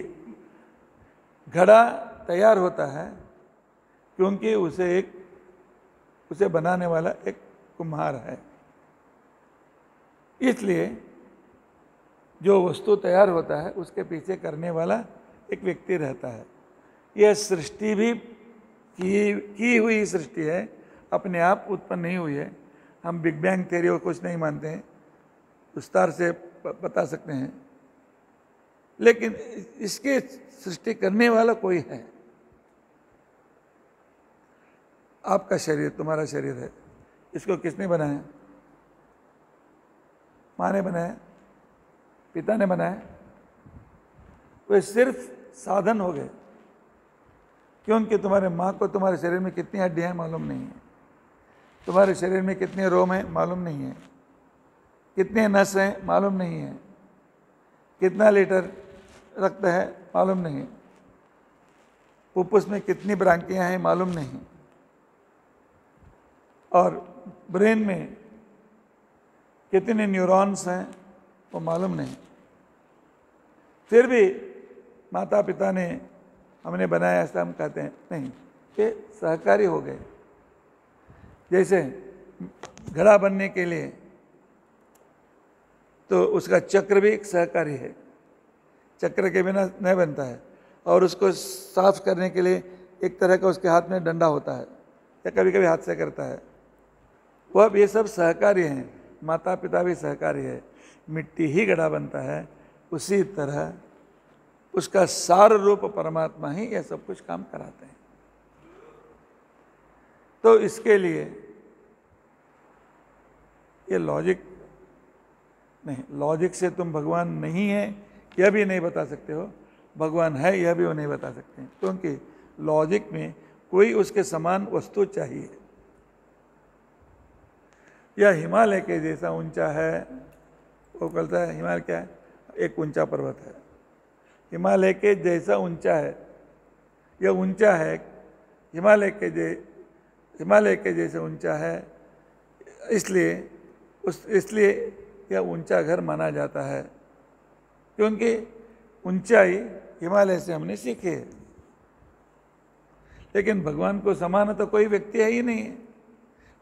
घड़ा तैयार होता है क्योंकि उसे बनाने वाला एक कुम्हार है। इसलिए जो वस्तु तैयार होता है उसके पीछे करने वाला एक व्यक्ति रहता है। यह सृष्टि भी की हुई सृष्टि है, अपने आप उत्पन्न नहीं हुई है। हम बिग बैंग थ्योरी को कुछ नहीं मानते हैं, विस्तार से बता सकते हैं, लेकिन इसके सृष्टि करने वाला कोई है। आपका शरीर तुम्हारा शरीर है, इसको किसने बनाया? माँ ने बनाया, पिता ने बनाया। वे सिर्फ साधन हो गए, क्योंकि तुम्हारे माँ को तुम्हारे शरीर में कितनी हड्डियां हैं मालूम नहीं है, तुम्हारे शरीर में कितने रोम हैं मालूम नहीं है, कितने नस हैं मालूम नहीं है, कितना लीटर रक्त है मालूम नहीं है, फुफ्फुस में कितनी ब्रांकियां हैं मालूम नहीं, और ब्रेन में कितने न्यूरॉन्स हैं वो मालूम नहीं। फिर भी माता पिता ने हमने बनाया ऐसा हम कहते हैं नहीं, ये सहकारी हो गए। जैसे घड़ा बनने के लिए तो उसका चक्र भी एक सहकारी है, चक्र के बिना नहीं बनता है। और उसको साफ करने के लिए एक तरह का उसके हाथ में डंडा होता है, या कभी कभी हाथ से करता है। वह ये सब सहकारी हैं, माता पिता भी सहकारी है। मिट्टी ही घड़ा बनता है, उसी तरह उसका सार रूप परमात्मा ही यह सब कुछ काम कराते हैं। तो इसके लिए ये लॉजिक नहीं, लॉजिक से तुम भगवान नहीं है यह भी नहीं बता सकते हो, भगवान है यह भी वो नहीं बता सकते हैं, क्योंकि लॉजिक में कोई उसके समान वस्तु चाहिए। यह हिमालय के जैसा ऊंचा है, वो कहता है हिमालय क्या है? एक ऊंचा पर्वत है, हिमालय के जैसा ऊंचा है, यह ऊंचा है, हिमालय के जैसे ऊंचा है, इसलिए यह ऊंचा घर माना जाता है, क्योंकि ऊंचाई हिमालय से हमने सीखी है। लेकिन भगवान को समान तो कोई व्यक्ति है ही नहीं है,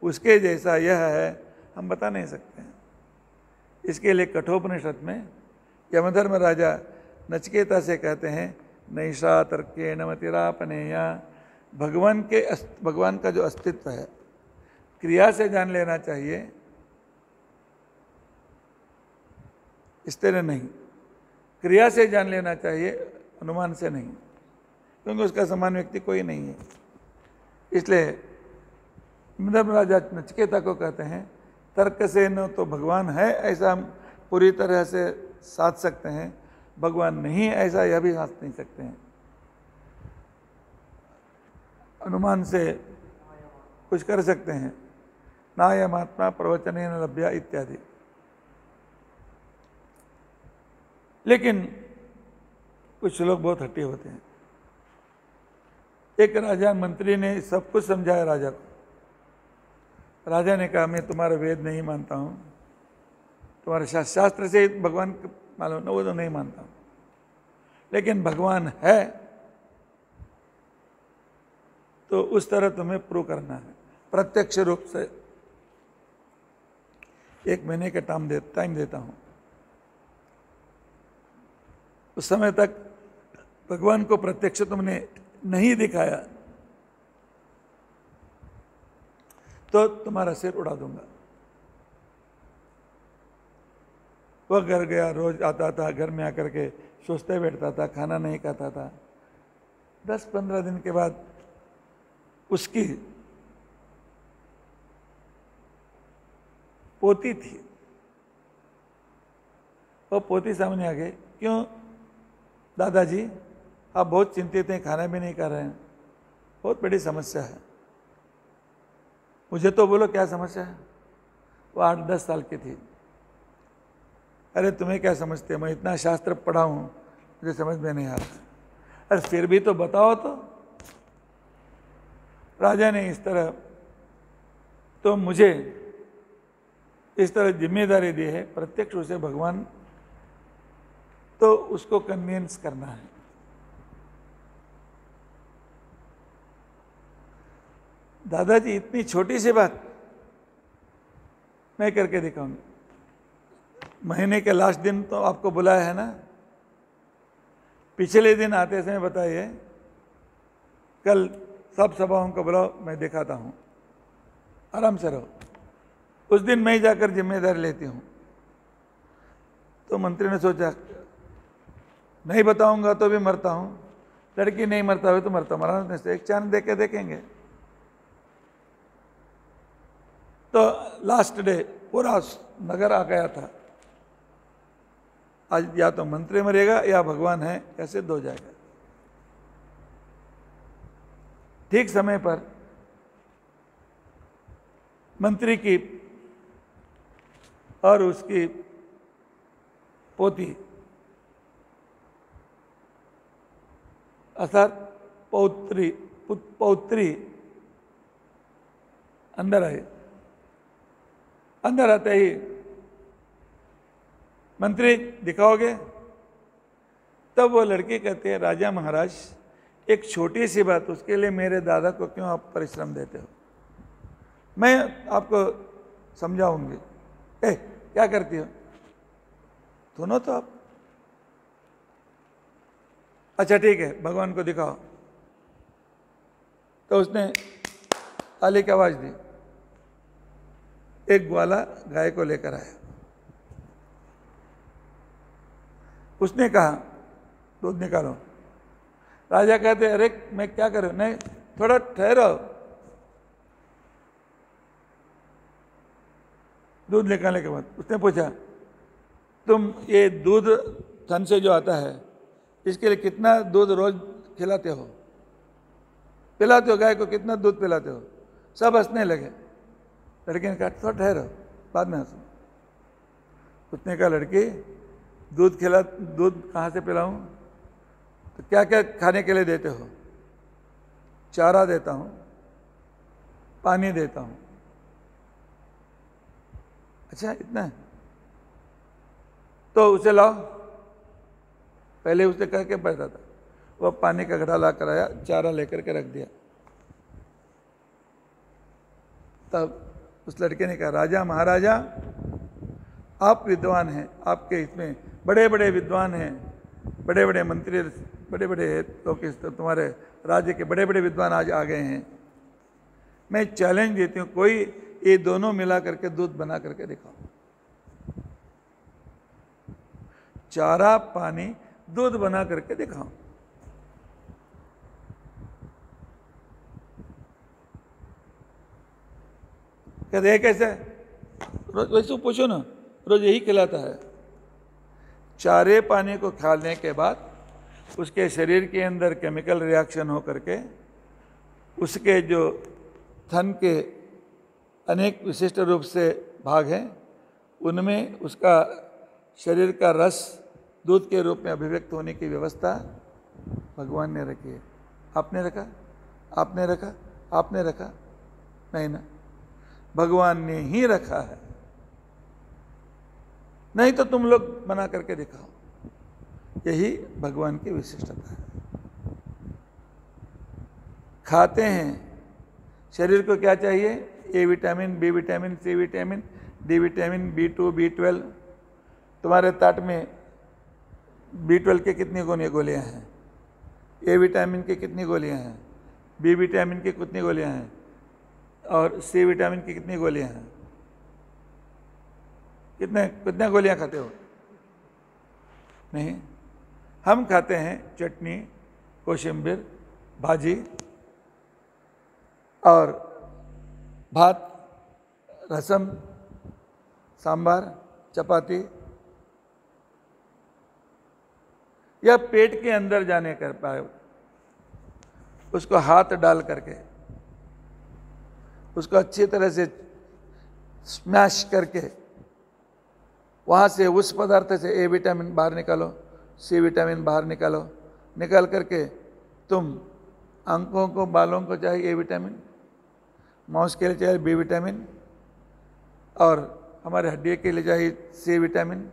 उसके जैसा यह है हम बता नहीं सकते हैं। इसके लिए कठोपनिषद में यमधर्म राजा नचिकेता से कहते हैं, नैषा तर्केण मतिरापनेया, भगवान का जो अस्तित्व है क्रिया से जान लेना चाहिए, इस तरह नहीं, क्रिया से जान लेना चाहिए, अनुमान से नहीं, क्योंकि उसका समान व्यक्ति कोई नहीं है। इसलिए यमधर्म राजा नचिकेता को कहते हैं, तर्क से न तो भगवान है ऐसा हम पूरी तरह से साध सकते हैं, भगवान नहीं है ऐसा यह भी साध नहीं सकते हैं, अनुमान से कुछ कर सकते हैं। नायमात्मा प्रवचनेन लभ्या इत्यादि। लेकिन कुछ लोग बहुत हट्टे होते हैं। एक राजा मंत्री ने सब कुछ समझाया राजा को, राजा ने कहा मैं तुम्हारा वेद नहीं मानता हूँ, तुम्हारे शास्त्र से भगवान मालूम ना, वो तो नहीं मानता हूँ, लेकिन भगवान है तो उस तरह तुम्हें प्रूव करना है प्रत्यक्ष रूप से। 1 महीने का टाइम देता हूँ, उस समय तक भगवान को प्रत्यक्ष तुमने नहीं दिखाया तो तुम्हारा सिर उड़ा दूंगा। वह घर गया, रोज आता था, घर में आकर के सोचते बैठता था, खाना नहीं खाता था। 10-15 दिन के बाद उसकी पोती थी, वो पोती सामने आ गई, क्यों दादाजी आप बहुत चिंतित हैं, खाना भी नहीं कर रहे हैं, बहुत बड़ी समस्या है, मुझे तो बोलो क्या समस्या है। वो 8-10 साल की थी। अरे तुम्हें क्या समझते, मैं इतना शास्त्र पढ़ा हूँ, मुझे समझ में नहीं आता, अरे फिर भी तो बताओ। तो राजा ने इस तरह तो मुझे इस तरह जिम्मेदारी दी है, प्रत्यक्ष उसे भगवान तो उसको कन्विंस करना है। दादाजी इतनी छोटी सी बात मैं करके दिखाऊंगा। महीने के लास्ट दिन तो आपको बुलाया है ना, पिछले दिन आते समय बताइए, कल सब सभाओं को बुलाओ, मैं दिखाता हूँ, आराम से रहो। उस दिन मैं ही जाकर जिम्मेदारी लेती हूँ। तो मंत्री ने सोचा नहीं बताऊंगा तो भी मरता हूँ, लड़की नहीं मरता हुआ तो मरता, मराने से एक चांद देके देखेंगे। तो लास्ट डे पूरा नगर आ गया था, आज या तो मंत्री मरेगा या भगवान है, या सिद्ध हो जाएगा। ठीक समय पर मंत्री की और उसकी पोती अर्थात पौत्री अंदर आए। अंदर आते ही मंत्री दिखाओगे? तब वो लड़की कहती है, राजा महाराज एक छोटी सी बात, उसके लिए मेरे दादा को क्यों आप परिश्रम देते हो? मैं आपको समझाऊंगी। क्या करती हो? सुनो तो आप। अच्छा ठीक है, भगवान को दिखाओ। तो उसने ताली की आवाज दी, एक ग्वाला गाय को लेकर आया। उसने कहा दूध निकालो। राजा कहते अरे मैं क्या करूं? नहीं, थोड़ा ठहरो। दूध निकालने के बाद उसने पूछा, तुम ये दूध थन से जो आता है, इसके लिए कितना दूध रोज खिलाते हो? पिलाते हो गाय को? कितना दूध पिलाते हो? सब हंसने लगे। लड़की ने कहा थोड़ा ठहरो, बाद में हंसो। उसने कहा लड़की दूध कहाँ से पिलाऊं? तो क्या क्या खाने के लिए देते हो? चारा देता हूं, पानी देता हूं। अच्छा इतना है? तो उसे लाओ। पहले उसे कह के बैठा था, वह पानी का घड़ा ला कर आया, चारा लेकर के रख दिया। तब उस लड़के ने कहा, राजा महाराजा आप विद्वान हैं, आपके इसमें बड़े बड़े विद्वान हैं, बड़े बड़े मंत्री, बड़े बड़े लोग, तुम्हारे राज्य के बड़े बड़े विद्वान आज आ गए हैं। मैं चैलेंज देती हूँ, कोई ये दोनों मिला करके दूध बना करके दिखाओ। चारा पानी दूध बना करके दिखाओ। कहते कैसे? रोज वैसे पूछो ना, रोज यही खिलाता है। चारे पानी को खाने के बाद उसके शरीर के अंदर केमिकल रिएक्शन हो करके उसके जो थन के अनेक विशिष्ट रूप से भाग हैं, उनमें उसका शरीर का रस दूध के रूप में अभिव्यक्त होने की व्यवस्था भगवान ने रखी है। आपने रखा? आपने रखा? आपने रखा? नहीं ना, भगवान ने ही रखा है। नहीं तो तुम लोग बना करके दिखाओ। यही भगवान की विशिष्टता है। खाते हैं, शरीर को क्या चाहिए? A vitamin, B vitamin, C vitamin, D vitamin, B2, B12। तुम्हारे ताट में B12 के कितनी गोलियां हैं? ए विटामिन की कितनी गोलियां हैं? बी विटामिन की कितनी गोलियां हैं? और सी विटामिन की कितनी गोलियां हैं? कितने गोलियां खाते हो? नहीं, हम खाते हैं चटनी, कोशिम्बीर, भाजी और भात, रसम, सांबार, चपाती। यह पेट के अंदर जाने कर पाए, उसको हाथ डाल करके उसको अच्छी तरह से स्मैश करके वहाँ से उस पदार्थ से ए विटामिन बाहर निकालो, सी विटामिन बाहर निकालो। निकाल करके तुम आंखों को, बालों को चाहिए ए विटामिन, मांस के लिए चाहिए बी विटामिन, और हमारे हड्डी के लिए चाहिए सी विटामिन,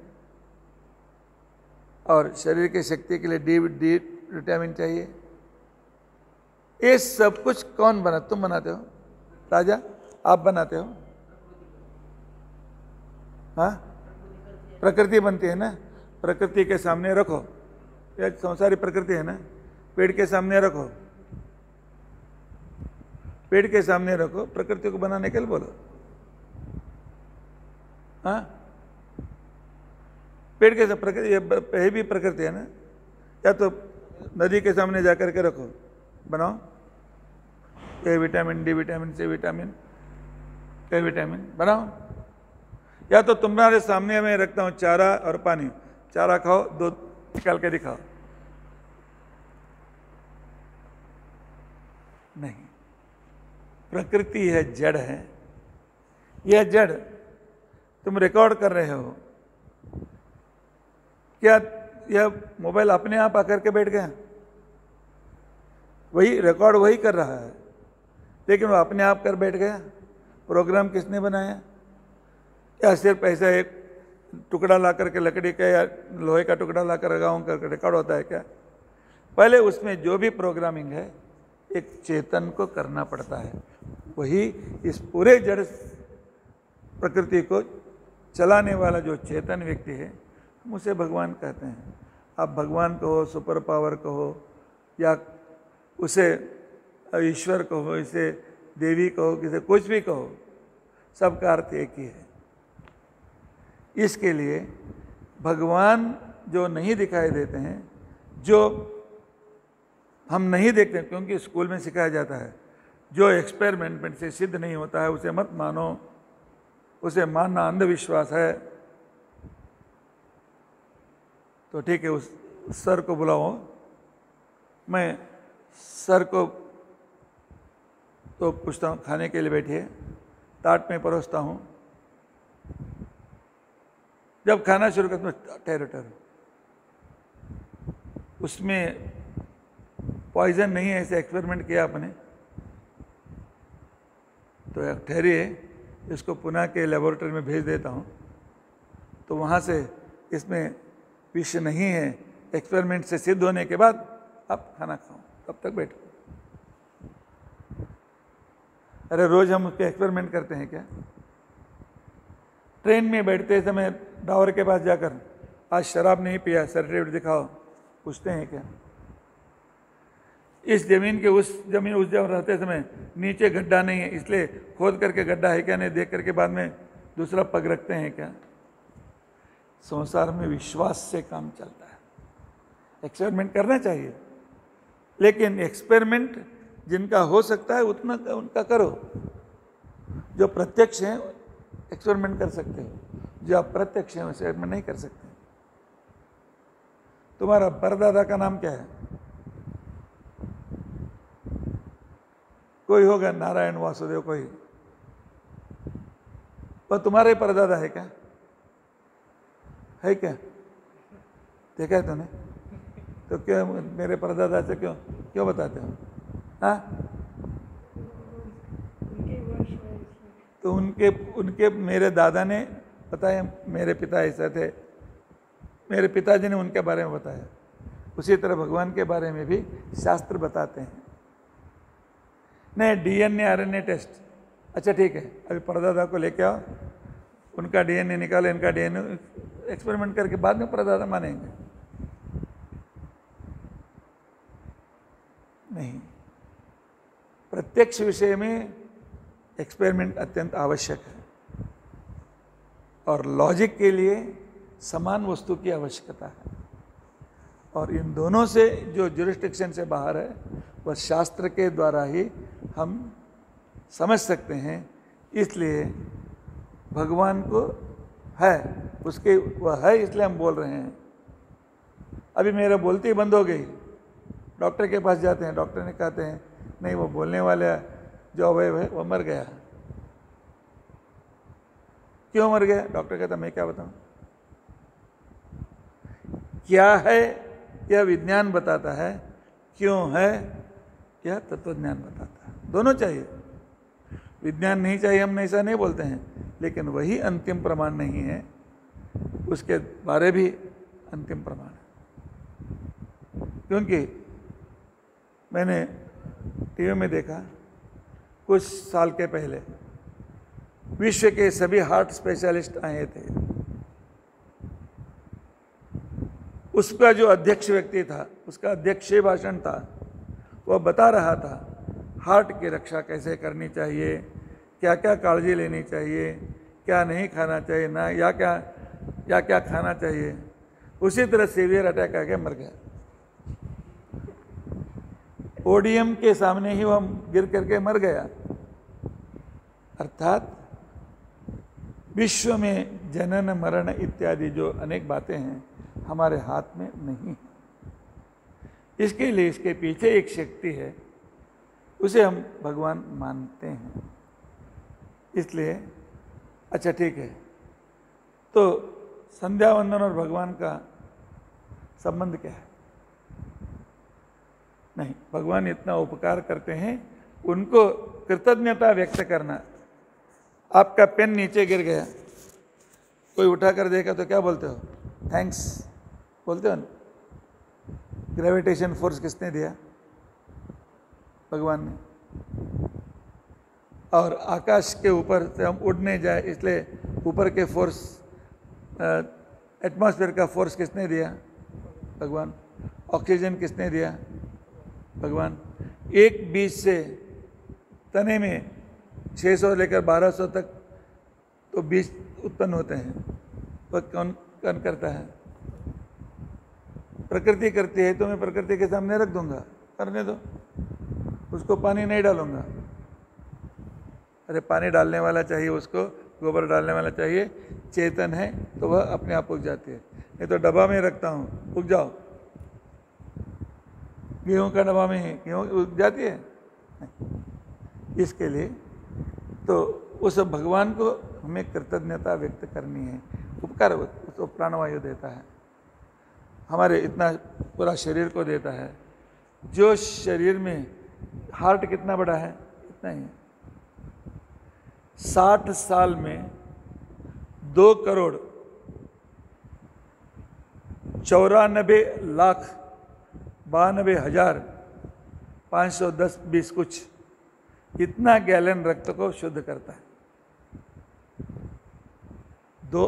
और शरीर की शक्ति के लिए डी विटामिन चाहिए। ये सब कुछ कौन बना? तुम बनाते हो राजा, आप बनाते हो? हाँ, प्रकृति बनती है ना। प्रकृति के सामने रखो, ये संसारी प्रकृति है ना, पेड़ के सामने रखो, पेड़ के सामने रखो, प्रकृति को बनाने के लिए बोलो। हाँ, पेड़ के सामने प्रकृति, ये भी प्रकृति है ना। या तो नदी के सामने जाकर के रखो, बनाओ। A vitamin, D vitamin, C vitamin, A vitamin बनाओ। या तो तुम्हारे सामने मैं रखता हूं चारा और पानी, चारा खाओ, दूध निकाल के दिखाओ। नहीं, प्रकृति है, जड़ है। यह जड़ तुम रिकॉर्ड कर रहे हो क्या? यह मोबाइल अपने आप आकर के बैठ गया? वही रिकॉर्ड वही कर रहा है, लेकिन वो अपने आप कर बैठ गया। प्रोग्राम किसने बनाया? या सिर्फ ऐसा एक टुकड़ा ला करके लकड़ी का या लोहे का टुकड़ा ला कर लगाऊं करके रिकॉर्ड होता है क्या? पहले उसमें जो भी प्रोग्रामिंग है एक चेतन को करना पड़ता है। वही इस पूरे जड़ प्रकृति को चलाने वाला जो चेतन व्यक्ति है, हम उसे भगवान कहते हैं। आप भगवान कहो, सुपर पावर कहो, या उसे ईश्वर कहो, इसे देवी कहो, किसे कुछ भी कहो, सबका अर्थ एक ही है। इसके लिए भगवान जो नहीं दिखाई देते हैं, जो हम नहीं देखते, क्योंकि स्कूल में सिखाया जाता है जो एक्सपेरिमेंट से सिद्ध नहीं होता है उसे मत मानो, उसे मानना अंधविश्वास है। तो ठीक है, उस सर को बुलाओ। मैं सर को तो पूछता हूँ, खाने के लिए बैठिए, ताट में परोसता हूँ। जब खाना शुरू करता हूँ, ठहरो ठहरो, उसमें पॉइजन नहीं है, ऐसे एक्सपेरिमेंट किया आपने? तो ठहरिए, इसको पुणे के लेबोरेटरी में भेज देता हूँ, तो वहाँ से इसमें विष नहीं है, एक्सपेरिमेंट से सिद्ध होने के बाद आप खाना खाओ, तब तक बैठो। अरे रोज हम उसके एक्सपेरिमेंट करते हैं क्या? ट्रेन में बैठते समय ड्राइवर के पास जाकर आज शराब नहीं पिया, सर्टिफिकेट दिखाओ, पूछते हैं क्या? इस जमीन उस जगह रहते समय नीचे गड्ढा नहीं है, इसलिए खोद करके गड्ढा है क्या नहीं देख करके बाद में दूसरा पग रखते हैं क्या? संसार में विश्वास से काम चलता है। एक्सपेरिमेंट करना चाहिए, लेकिन एक्सपेरिमेंट जिनका हो सकता है उतना उनका करो। जो प्रत्यक्ष है एक्सपेरिमेंट कर सकते हो, जो अप्रत्यक्ष है एक्सपेरिमेंट नहीं कर सकते। तुम्हारा परदादा का नाम क्या है? कोई होगा, नारायण, वासुदेव, कोई। पर तुम्हारे परदादा है क्या? है क्या? देखा है तूने? तो क्यों मेरे परदादा से क्यों बताते हो? हाँ, तो उनके मेरे दादा ने बताया, मेरे पिता ऐसे थे, मेरे पिताजी ने उनके बारे में बताया। उसी तरह भगवान के बारे में भी शास्त्र बताते हैं। नहीं, डीएनए आरएनए टेस्ट, अच्छा ठीक है, अभी परदादा को लेके आओ, उनका डीएनए निकालो, इनका डीएनए, एक्सपेरिमेंट करके बाद में परदादा मानेंगे। नहीं, प्रत्यक्ष विषय में एक्सपेरिमेंट अत्यंत आवश्यक है, और लॉजिक के लिए समान वस्तु की आवश्यकता है। और इन दोनों से जो जुरिस्डिक्शन से बाहर है, वह शास्त्र के द्वारा ही हम समझ सकते हैं। इसलिए भगवान को है, उसके वह है, इसलिए हम बोल रहे हैं। अभी मेरा बोलती ही बंद हो गई, डॉक्टर के पास जाते हैं, डॉक्टर ने कहते हैं नहीं, वो बोलने वाला जो अवयव है वो मर गया। क्यों मर गया? डॉक्टर कहता मैं क्या बताऊं। क्या है यह विज्ञान बताता है, क्यों है यह तत्वज्ञान बताता है। दोनों चाहिए, विज्ञान नहीं चाहिए हम ऐसा नहीं बोलते हैं, लेकिन वही अंतिम प्रमाण नहीं है, उसके बारे भी अंतिम प्रमाण है। क्योंकि मैंने टीवी में देखा कुछ साल के पहले विश्व के सभी हार्ट स्पेशलिस्ट आए थे। उसका जो अध्यक्ष व्यक्ति था, उसका अध्यक्षीय भाषण था, वह बता रहा था हार्ट की रक्षा कैसे करनी चाहिए, क्या क्या काळजी लेनी चाहिए, क्या नहीं खाना चाहिए, ना या क्या खाना चाहिए। उसी तरह सीवियर अटैक आके मर गया। पोडियम के सामने ही वह गिर करके मर गया। अर्थात विश्व में जनन मरण इत्यादि जो अनेक बातें हैं हमारे हाथ में नहीं है। इसके लिए इसके पीछे एक शक्ति है, उसे हम भगवान मानते हैं। इसलिए अच्छा ठीक है, तो संध्या वंदन और भगवान का संबंध क्या है? नहीं, भगवान इतना उपकार करते हैं, उनको कृतज्ञता व्यक्त करना। आपका पेन नीचे गिर गया, कोई उठा कर देखा तो क्या बोलते हो? थैंक्स बोलते हो ना। ग्रेविटेशन फोर्स किसने दिया? भगवान ने। और आकाश के ऊपर से हम उड़ने जाए, इसलिए ऊपर के फोर्स, एटमॉस्फेयर का फोर्स किसने दिया? भगवान। ऑक्सीजन किसने दिया? भगवान। एक बीज से तने में 600 लेकर 1200 तक तो बीज उत्पन्न होते हैं, वह कौन करता है? प्रकृति करती है, तो मैं प्रकृति के सामने रख दूंगा, करने दो, उसको पानी नहीं डालूंगा। अरे पानी डालने वाला चाहिए, उसको गोबर डालने वाला चाहिए, चेतन है तो वह अपने आप उग जाती है। नहीं तो डब्बा में रखता हूँ, उग जाओ। गेहूं का डब्बा में ही गेहूं उग जाती है। इसके लिए तो उस भगवान को हमें कृतज्ञता व्यक्त करनी है। उपकार उसको प्राणवायु देता है, हमारे इतना पूरा शरीर को देता है। जो शरीर में हार्ट कितना बड़ा है? इतना ही है। 60 साल में 2,94,92,510 कुछ इतना गैलन रक्त को शुद्ध करता है। 2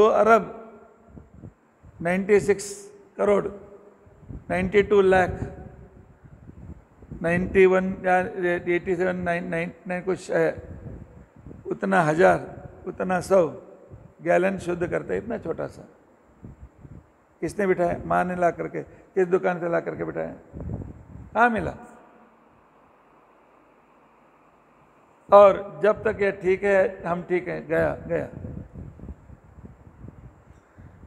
अरब 96 करोड़ 92 लाख 91 या 87 99 कुछ है, उतना हजार, उतना 100 गैलन शुद्ध करता है। इतना छोटा सा किसने बिठाया? माँ ने ला करके, किस दुकान से ला करके बिठाया? कहाँ मिला? और जब तक ये ठीक है, हम ठीक है, गया।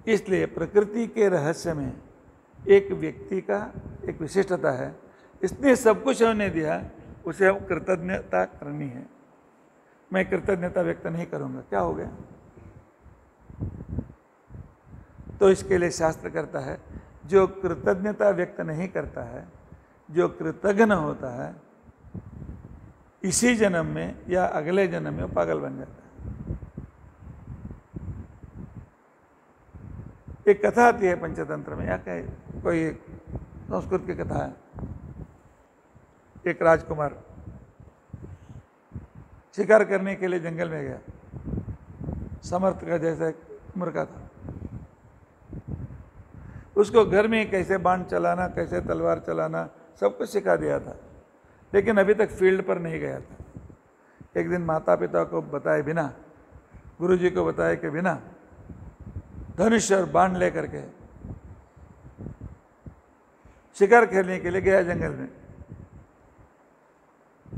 इसलिए प्रकृति के रहस्य में एक व्यक्ति का एक विशिष्टता है। इसने सब कुछ होने दिया, उसे हम कृतज्ञता करनी है। मैं कृतज्ञता व्यक्त नहीं करूंगा, क्या हो गया? तो इसके लिए शास्त्र कहता है, जो कृतज्ञता व्यक्त नहीं करता है, जो कृतज्ञ होता है, इसी जन्म में या अगले जन्म में वो पागल बन जाता है। एक कथा आती है पंचतंत्र में, या क्या कोई संस्कृत की कथा है। एक राजकुमार शिकार करने के लिए जंगल में गया, समर्थ का जैसा उम्र का था। उसको घर में कैसे बाण चलाना, कैसे तलवार चलाना, सब कुछ सिखा दिया था, लेकिन अभी तक फील्ड पर नहीं गया था। एक दिन माता पिता को बताए बिना, गुरुजी को बताए कि बिना, धनुष और बाण लेकर के शिकार खेलने के लिए गया जंगल में।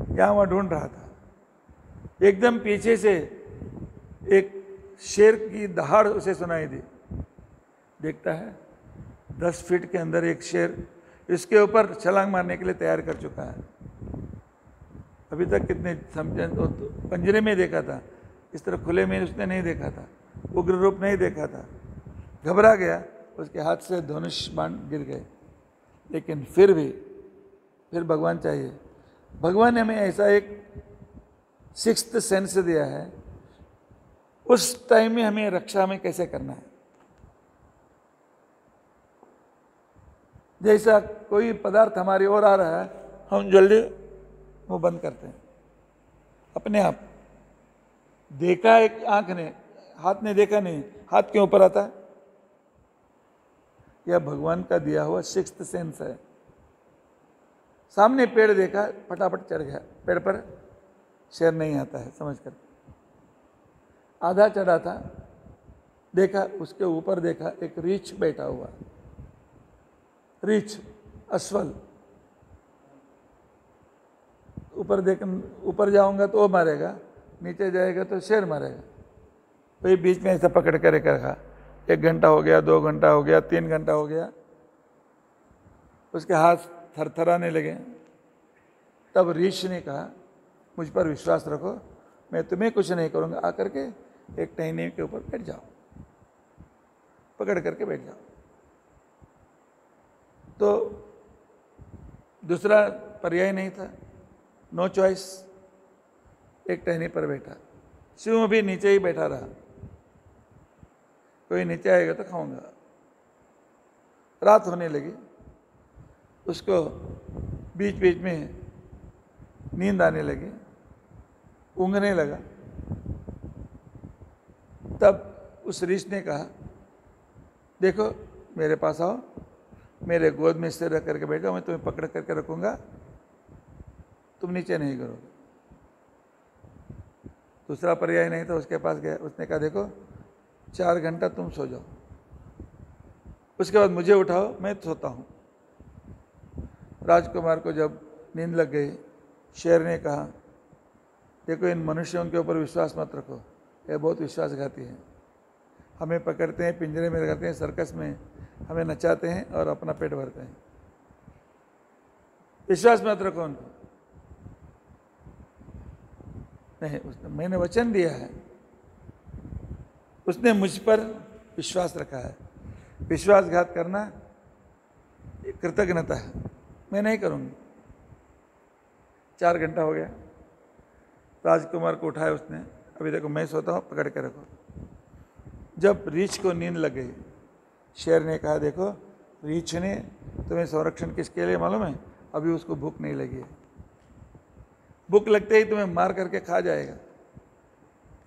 यहां वहां ढूंढ रहा था, एकदम पीछे से एक शेर की दहाड़ उसे सुनाई दी। देखता है 10 फीट के अंदर एक शेर इसके ऊपर छलांग मारने के लिए तैयार कर चुका है। अभी तक कितने पंजरे में देखा था, इस तरह खुले में उसने नहीं देखा था, उग्र रूप नहीं देखा था। घबरा गया, उसके हाथ से धनुष बाण गिर गए। लेकिन फिर भगवान चाहिए। भगवान ने हमें ऐसा एक सिक्स्थ सेंस दिया है, उस टाइम में हमें रक्षा में कैसे करना है। जैसा कोई पदार्थ हमारी ओर आ रहा है, हम जल्दी मुंह बंद करते हैं अपने आप। देखा एक आंख ने, हाथ ने देखा नहीं, हाथ क्यों ऊपर आता है? यह भगवान का दिया हुआ सिक्स्थ सेंस है। सामने पेड़ देखा, फटाफट चढ़ गया पेड़ पर, शेर नहीं आता है समझ कर। आधा चढ़ा था, देखा उसके ऊपर देखा एक रीछ बैठा हुआ, रीछ अश्वल। ऊपर देख, ऊपर जाऊंगा तो वो मारेगा, नीचे जाएगा तो शेर मारेगा। तो ये बीच में ऐसा पकड़ कर रखा। 1 घंटा हो गया, 2 घंटा हो गया, 3 घंटा हो गया, उसके हाथ थरथराने लगे। तब रीछ ने कहा, मुझ पर विश्वास रखो, मैं तुम्हें कुछ नहीं करूंगा, आकर के एक टहनी के ऊपर बैठ जाओ, पकड़ करके बैठ जाओ। तो दूसरा पर्याय नहीं था, नो चॉइस, एक टहनी पर बैठा। सिंह भी नीचे ही बैठा रहा, कोई नीचे आएगा तो खाऊंगा। रात होने लगी, उसको बीच बीच में नींद आने लगी, ऊँघने लगा। तब उस रीछ ने कहा, देखो मेरे पास आओ, मेरे गोद में सिर रख करके बैठो, मैं तुम्हें पकड़ करके रखूंगा, तुम नीचे नहीं करोगे। दूसरा पर्याय नहीं था, उसके पास गया। उसने कहा, देखो 4 घंटा तुम सो जाओ, उसके बाद मुझे उठाओ, मैं सोता हूँ। राजकुमार को जब नींद लग गई, शेर ने कहा, देखो इन मनुष्यों के ऊपर विश्वास मत रखो, ये बहुत विश्वासघाती है। हमें पकड़ते हैं, पिंजरे में रखते हैं, सर्कस में हमें नचाते हैं और अपना पेट भरते हैं। विश्वास मत रखो उनको। नहीं, मैंने वचन दिया है, उसने मुझ पर विश्वास रखा है। विश्वासघात करना कृतज्ञता है, मैं नहीं करूंगी। 4 घंटा हो गया, राजकुमार को उठाया उसने, अभी देखो मैं सोता हूँ, पकड़ के रखो। जब रीछ को नींद लग गई, शेर ने कहा, देखो रीछ ने तुम्हें संरक्षण किसके लिए मालूम है? अभी उसको भूख नहीं लगी है, भूख लगते ही तुम्हें मार करके खा जाएगा।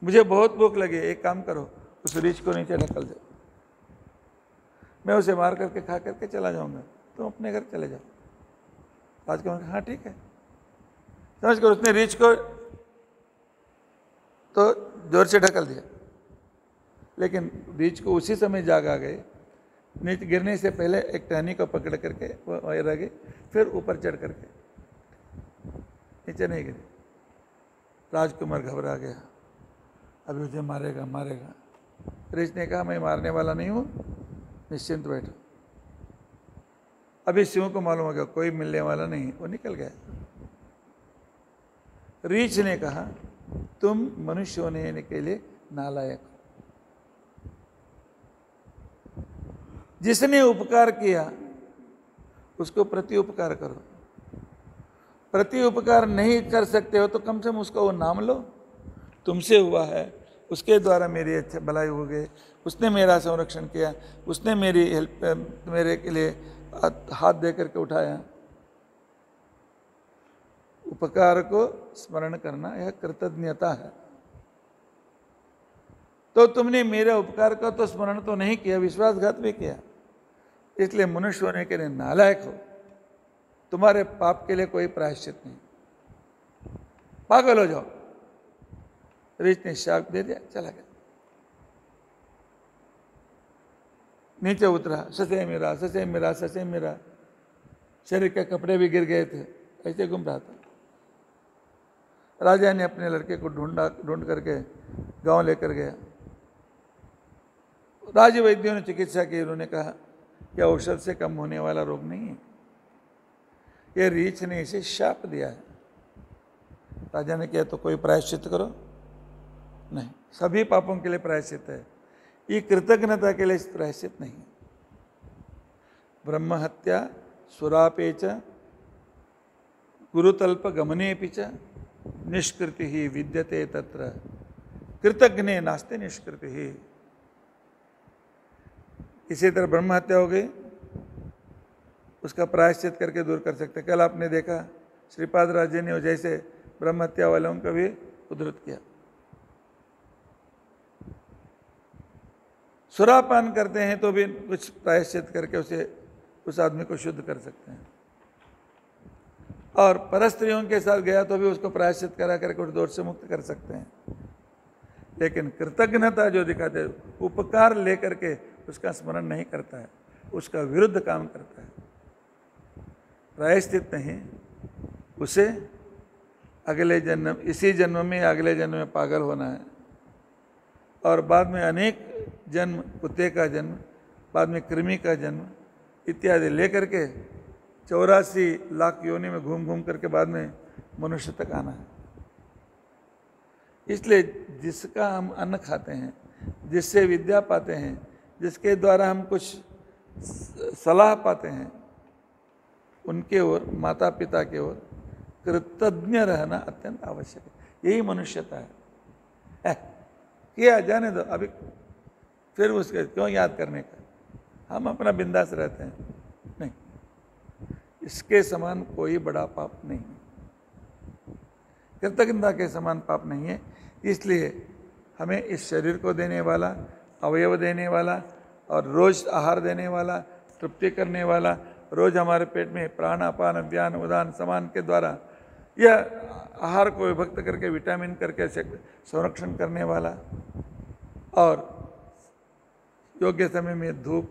मुझे बहुत भूख लगी, एक काम करो, उस रीछ को नीचे ढकल दो, मैं उसे मार करके खा करके चला जाऊंगा, तुम अपने घर चले जाओ। राजकुमार कहा, हाँ ठीक है। समझ कर उसने रीछ को तो जोर से ढकल दिया, लेकिन रीछ को उसी समय जाग आ गए। नीचे गिरने से पहले एक टहनी को पकड़ करके वो रह गई, फिर ऊपर चढ़ करके नीचे नहीं गिरी। राजकुमार घबरा गया, अभी मुझे मारेगा मारेगा। रीछ ने कहा, मैं मारने वाला नहीं हूँ, निश्चिंत बैठो। अभी सिंह को मालूम हो गया कोई मिलने वाला नहीं, वो निकल गया। रीछ ने कहा, तुम मनुष्य होने के लिए नालायक हो। जिसने उपकार किया उसको प्रति उपकार करो। प्रति उपकार नहीं कर सकते हो तो कम से कम उसका वो नाम लो, तुमसे हुआ है, उसके द्वारा मेरी अच्छा भलाई हो गई, उसने मेरा संरक्षण किया, उसने मेरी हेल्प, मेरे के लिए हाथ दे करके उठाया। उपकार को स्मरण करना यह कृतज्ञता है। तो तुमने मेरे उपकार का तो स्मरण तो नहीं किया, विश्वासघात भी किया, इसलिए मनुष्य होने के लिए नालायक हो। तुम्हारे पाप के लिए कोई प्रायश्चित नहीं, पागल हो जाओ। रीछ ने शाप दे दिया, चला गया। नीचे उतरा, ससे मेरा ससे मेरा ससे मेरा, शरीर के कपड़े भी गिर गए थे, ऐसे घूम रहा था। राजा ने अपने लड़के को ढूंढ करके गांव लेकर गया। राज वैद्यों ने चिकित्सा की, उन्होंने कहा यह औषध से कम होने वाला रोग नहीं है, यह रीछ ने इसे शाप दिया है। राजा ने कहा, तो कोई प्रायश्चित करो? नहीं, सभी पापों के लिए प्रायश्चित है, ये कृतज्ञता के लिए प्रायश्चित नहीं। ब्रह्म हत्या सुरापे च गुरुतल्प गमनेपि च निष्कृति ही विद्यते तत्र कृतज्ञ नास्ते निष्कृति ही। इसी तरह ब्रह्म हत्या हो गई, उसका प्रायश्चित करके दूर कर सकते। कल आपने देखा श्रीपाद राजे ने जैसे ब्रह्म हत्या वालों का भी उद्धृत किया। सुरापान करते हैं तो भी कुछ प्रायश्चित करके उस आदमी को शुद्ध कर सकते हैं, और परस्त्रियों के साथ गया तो भी उसको प्रायश्चित करा करके उस दोष से मुक्त कर सकते हैं। लेकिन कृतज्ञता जो दिखाते हैं, उपकार लेकर के उसका स्मरण नहीं करता है, उसका विरुद्ध काम करता है। प्रायश्चित नहीं, उसे अगले जन्म, इसी जन्म में अगले जन्म में पागल होना है, और बाद में अनेक जन्म, कुत्ते का जन्म, बाद में कृमि का जन्म इत्यादि लेकर के 84 लाख योनि में घूम घूम करके बाद में मनुष्य तक आना है। इसलिए जिसका हम अन्न खाते हैं, जिससे विद्या पाते हैं, जिसके द्वारा हम कुछ सलाह पाते हैं, उनके ओर, माता पिता के ओर कृतज्ञ रहना अत्यंत आवश्यक है। यही मनुष्यता है। किया जाने दो, अभी फिर उसके क्यों याद करने का, हम अपना बिंदास रहते हैं। नहीं, इसके समान कोई बड़ा पाप नहीं है, कृतज्ञता के समान पाप नहीं है। इसलिए हमें इस शरीर को देने वाला, अवयव देने वाला और रोज आहार देने वाला, तृप्ति करने वाला, रोज हमारे पेट में प्राण, अपान, व्यान, उदान, समान के द्वारा यह आहार को विभक्त करके विटामिन करके संरक्षण करने वाला, और योग्य समय में धूप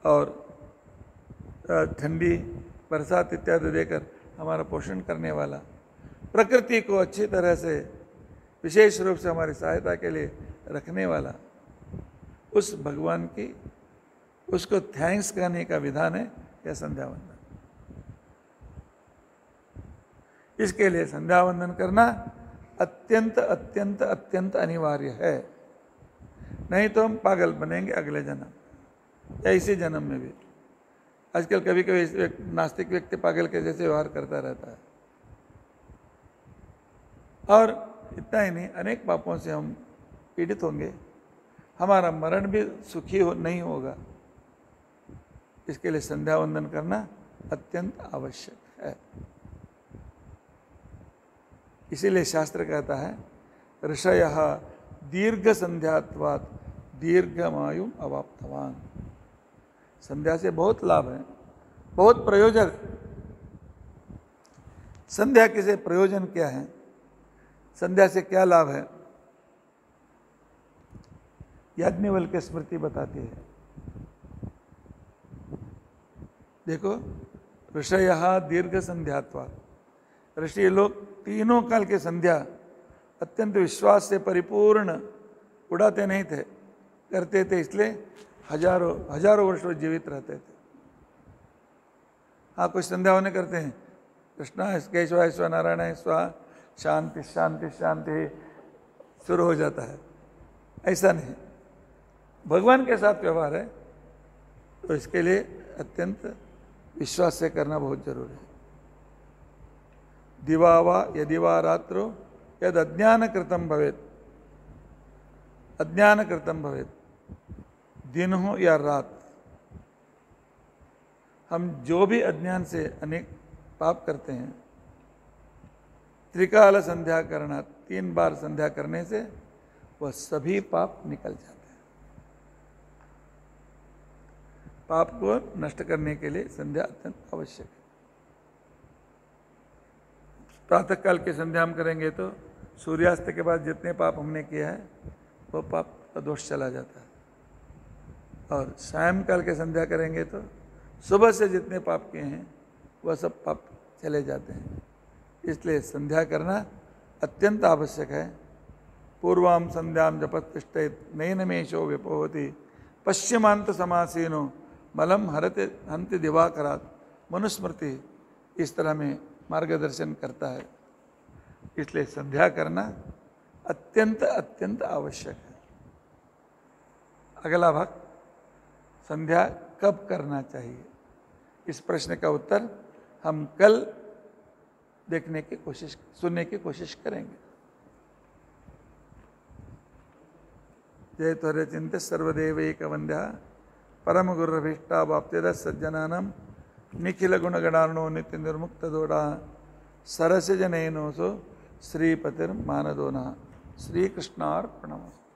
और ठंडी, बरसात इत्यादि देकर हमारा पोषण करने वाला, प्रकृति को अच्छी तरह से विशेष रूप से हमारी सहायता के लिए रखने वाला, उस भगवान की, उसको थैंक्स कहने का विधान है यह संध्या वंदन। इसके लिए संध्या वंदन करना अत्यंत अत्यंत अत्यंत अनिवार्य है, नहीं तो हम पागल बनेंगे अगले जन्म या इसी जन्म में भी। आजकल कभी कभी नास्तिक व्यक्ति पागल के जैसे व्यवहार करता रहता है, और इतना ही नहीं, अनेक पापों से हम पीड़ित होंगे, हमारा मरण भी सुखी नहीं होगा। इसके लिए संध्या वंदन करना अत्यंत आवश्यक है। इसीलिए शास्त्र कहता है, ऋषयः दीर्घ संध्यात्वात् दीर्घमायुम अवाप्तवान। संध्या से बहुत लाभ है, बहुत प्रयोजन। संध्या के से प्रयोजन क्या है, संध्या से क्या लाभ है, याज्ञवल्क्य की स्मृति बताती है। देखो, ऋषयः दीर्घ संध्यात्वात्, ऋषि लोग तीनों काल के संध्या अत्यंत विश्वास से परिपूर्ण उड़ाते नहीं थे, करते थे, इसलिए हजारों वर्षों जीवित रहते थे। हाँ, कुछ संध्या होने करते हैं, कृष्णा केशवाय स्व नारायण स्वाहा, शांति शांति शांति शुरू हो जाता है। ऐसा नहीं, भगवान के साथ व्यवहार है, तो इसके लिए अत्यंत विश्वास से करना बहुत जरूरी है। दिवा वा यदि वा रात्रो यद अज्ञान कृतम भवेत, अज्ञान कृतम भवेत, दिन हो या रात, हम जो भी अज्ञान से अनेक पाप करते हैं, त्रिकाल संध्या करना, 3 बार संध्या करने से वह सभी पाप निकल जाते हैं। पाप को नष्ट करने के लिए संध्या अत्यंत आवश्यक है। प्रातः काल की संध्या हम करेंगे तो सूर्यास्त के बाद जितने पाप हमने किया है वो पाप का दोष चला जाता है, और सायंकाल के संध्या करेंगे तो सुबह से जितने पाप किए हैं वह सब पाप चले जाते हैं। इसलिए संध्या करना अत्यंत आवश्यक है। पूर्वाम संध्याम जपत तिष्ठेत नैनमेशो विपोहति पश्चिमांत समासीनो मलम हरते हंति दिवाकरात, मनुस्मृति इस तरह में मार्गदर्शन करता है। इसलिए संध्या करना अत्यंत अत्यंत आवश्यक है। अगला भाग, संध्या कब करना चाहिए, इस प्रश्न का उत्तर हम कल सुनने की कोशिश करेंगे। जय त्वरे चिंत सर्वदेव एक वंद्या परम गुरुभीष्टा वाप्त्यद सज्जनानम निखिल गुणगणार्णो नित्य निर्मुक्त दोड़ा सरस जनेनो सो श्रीपतिर्मानदोना। श्री कृष्णार्पणमस्तु।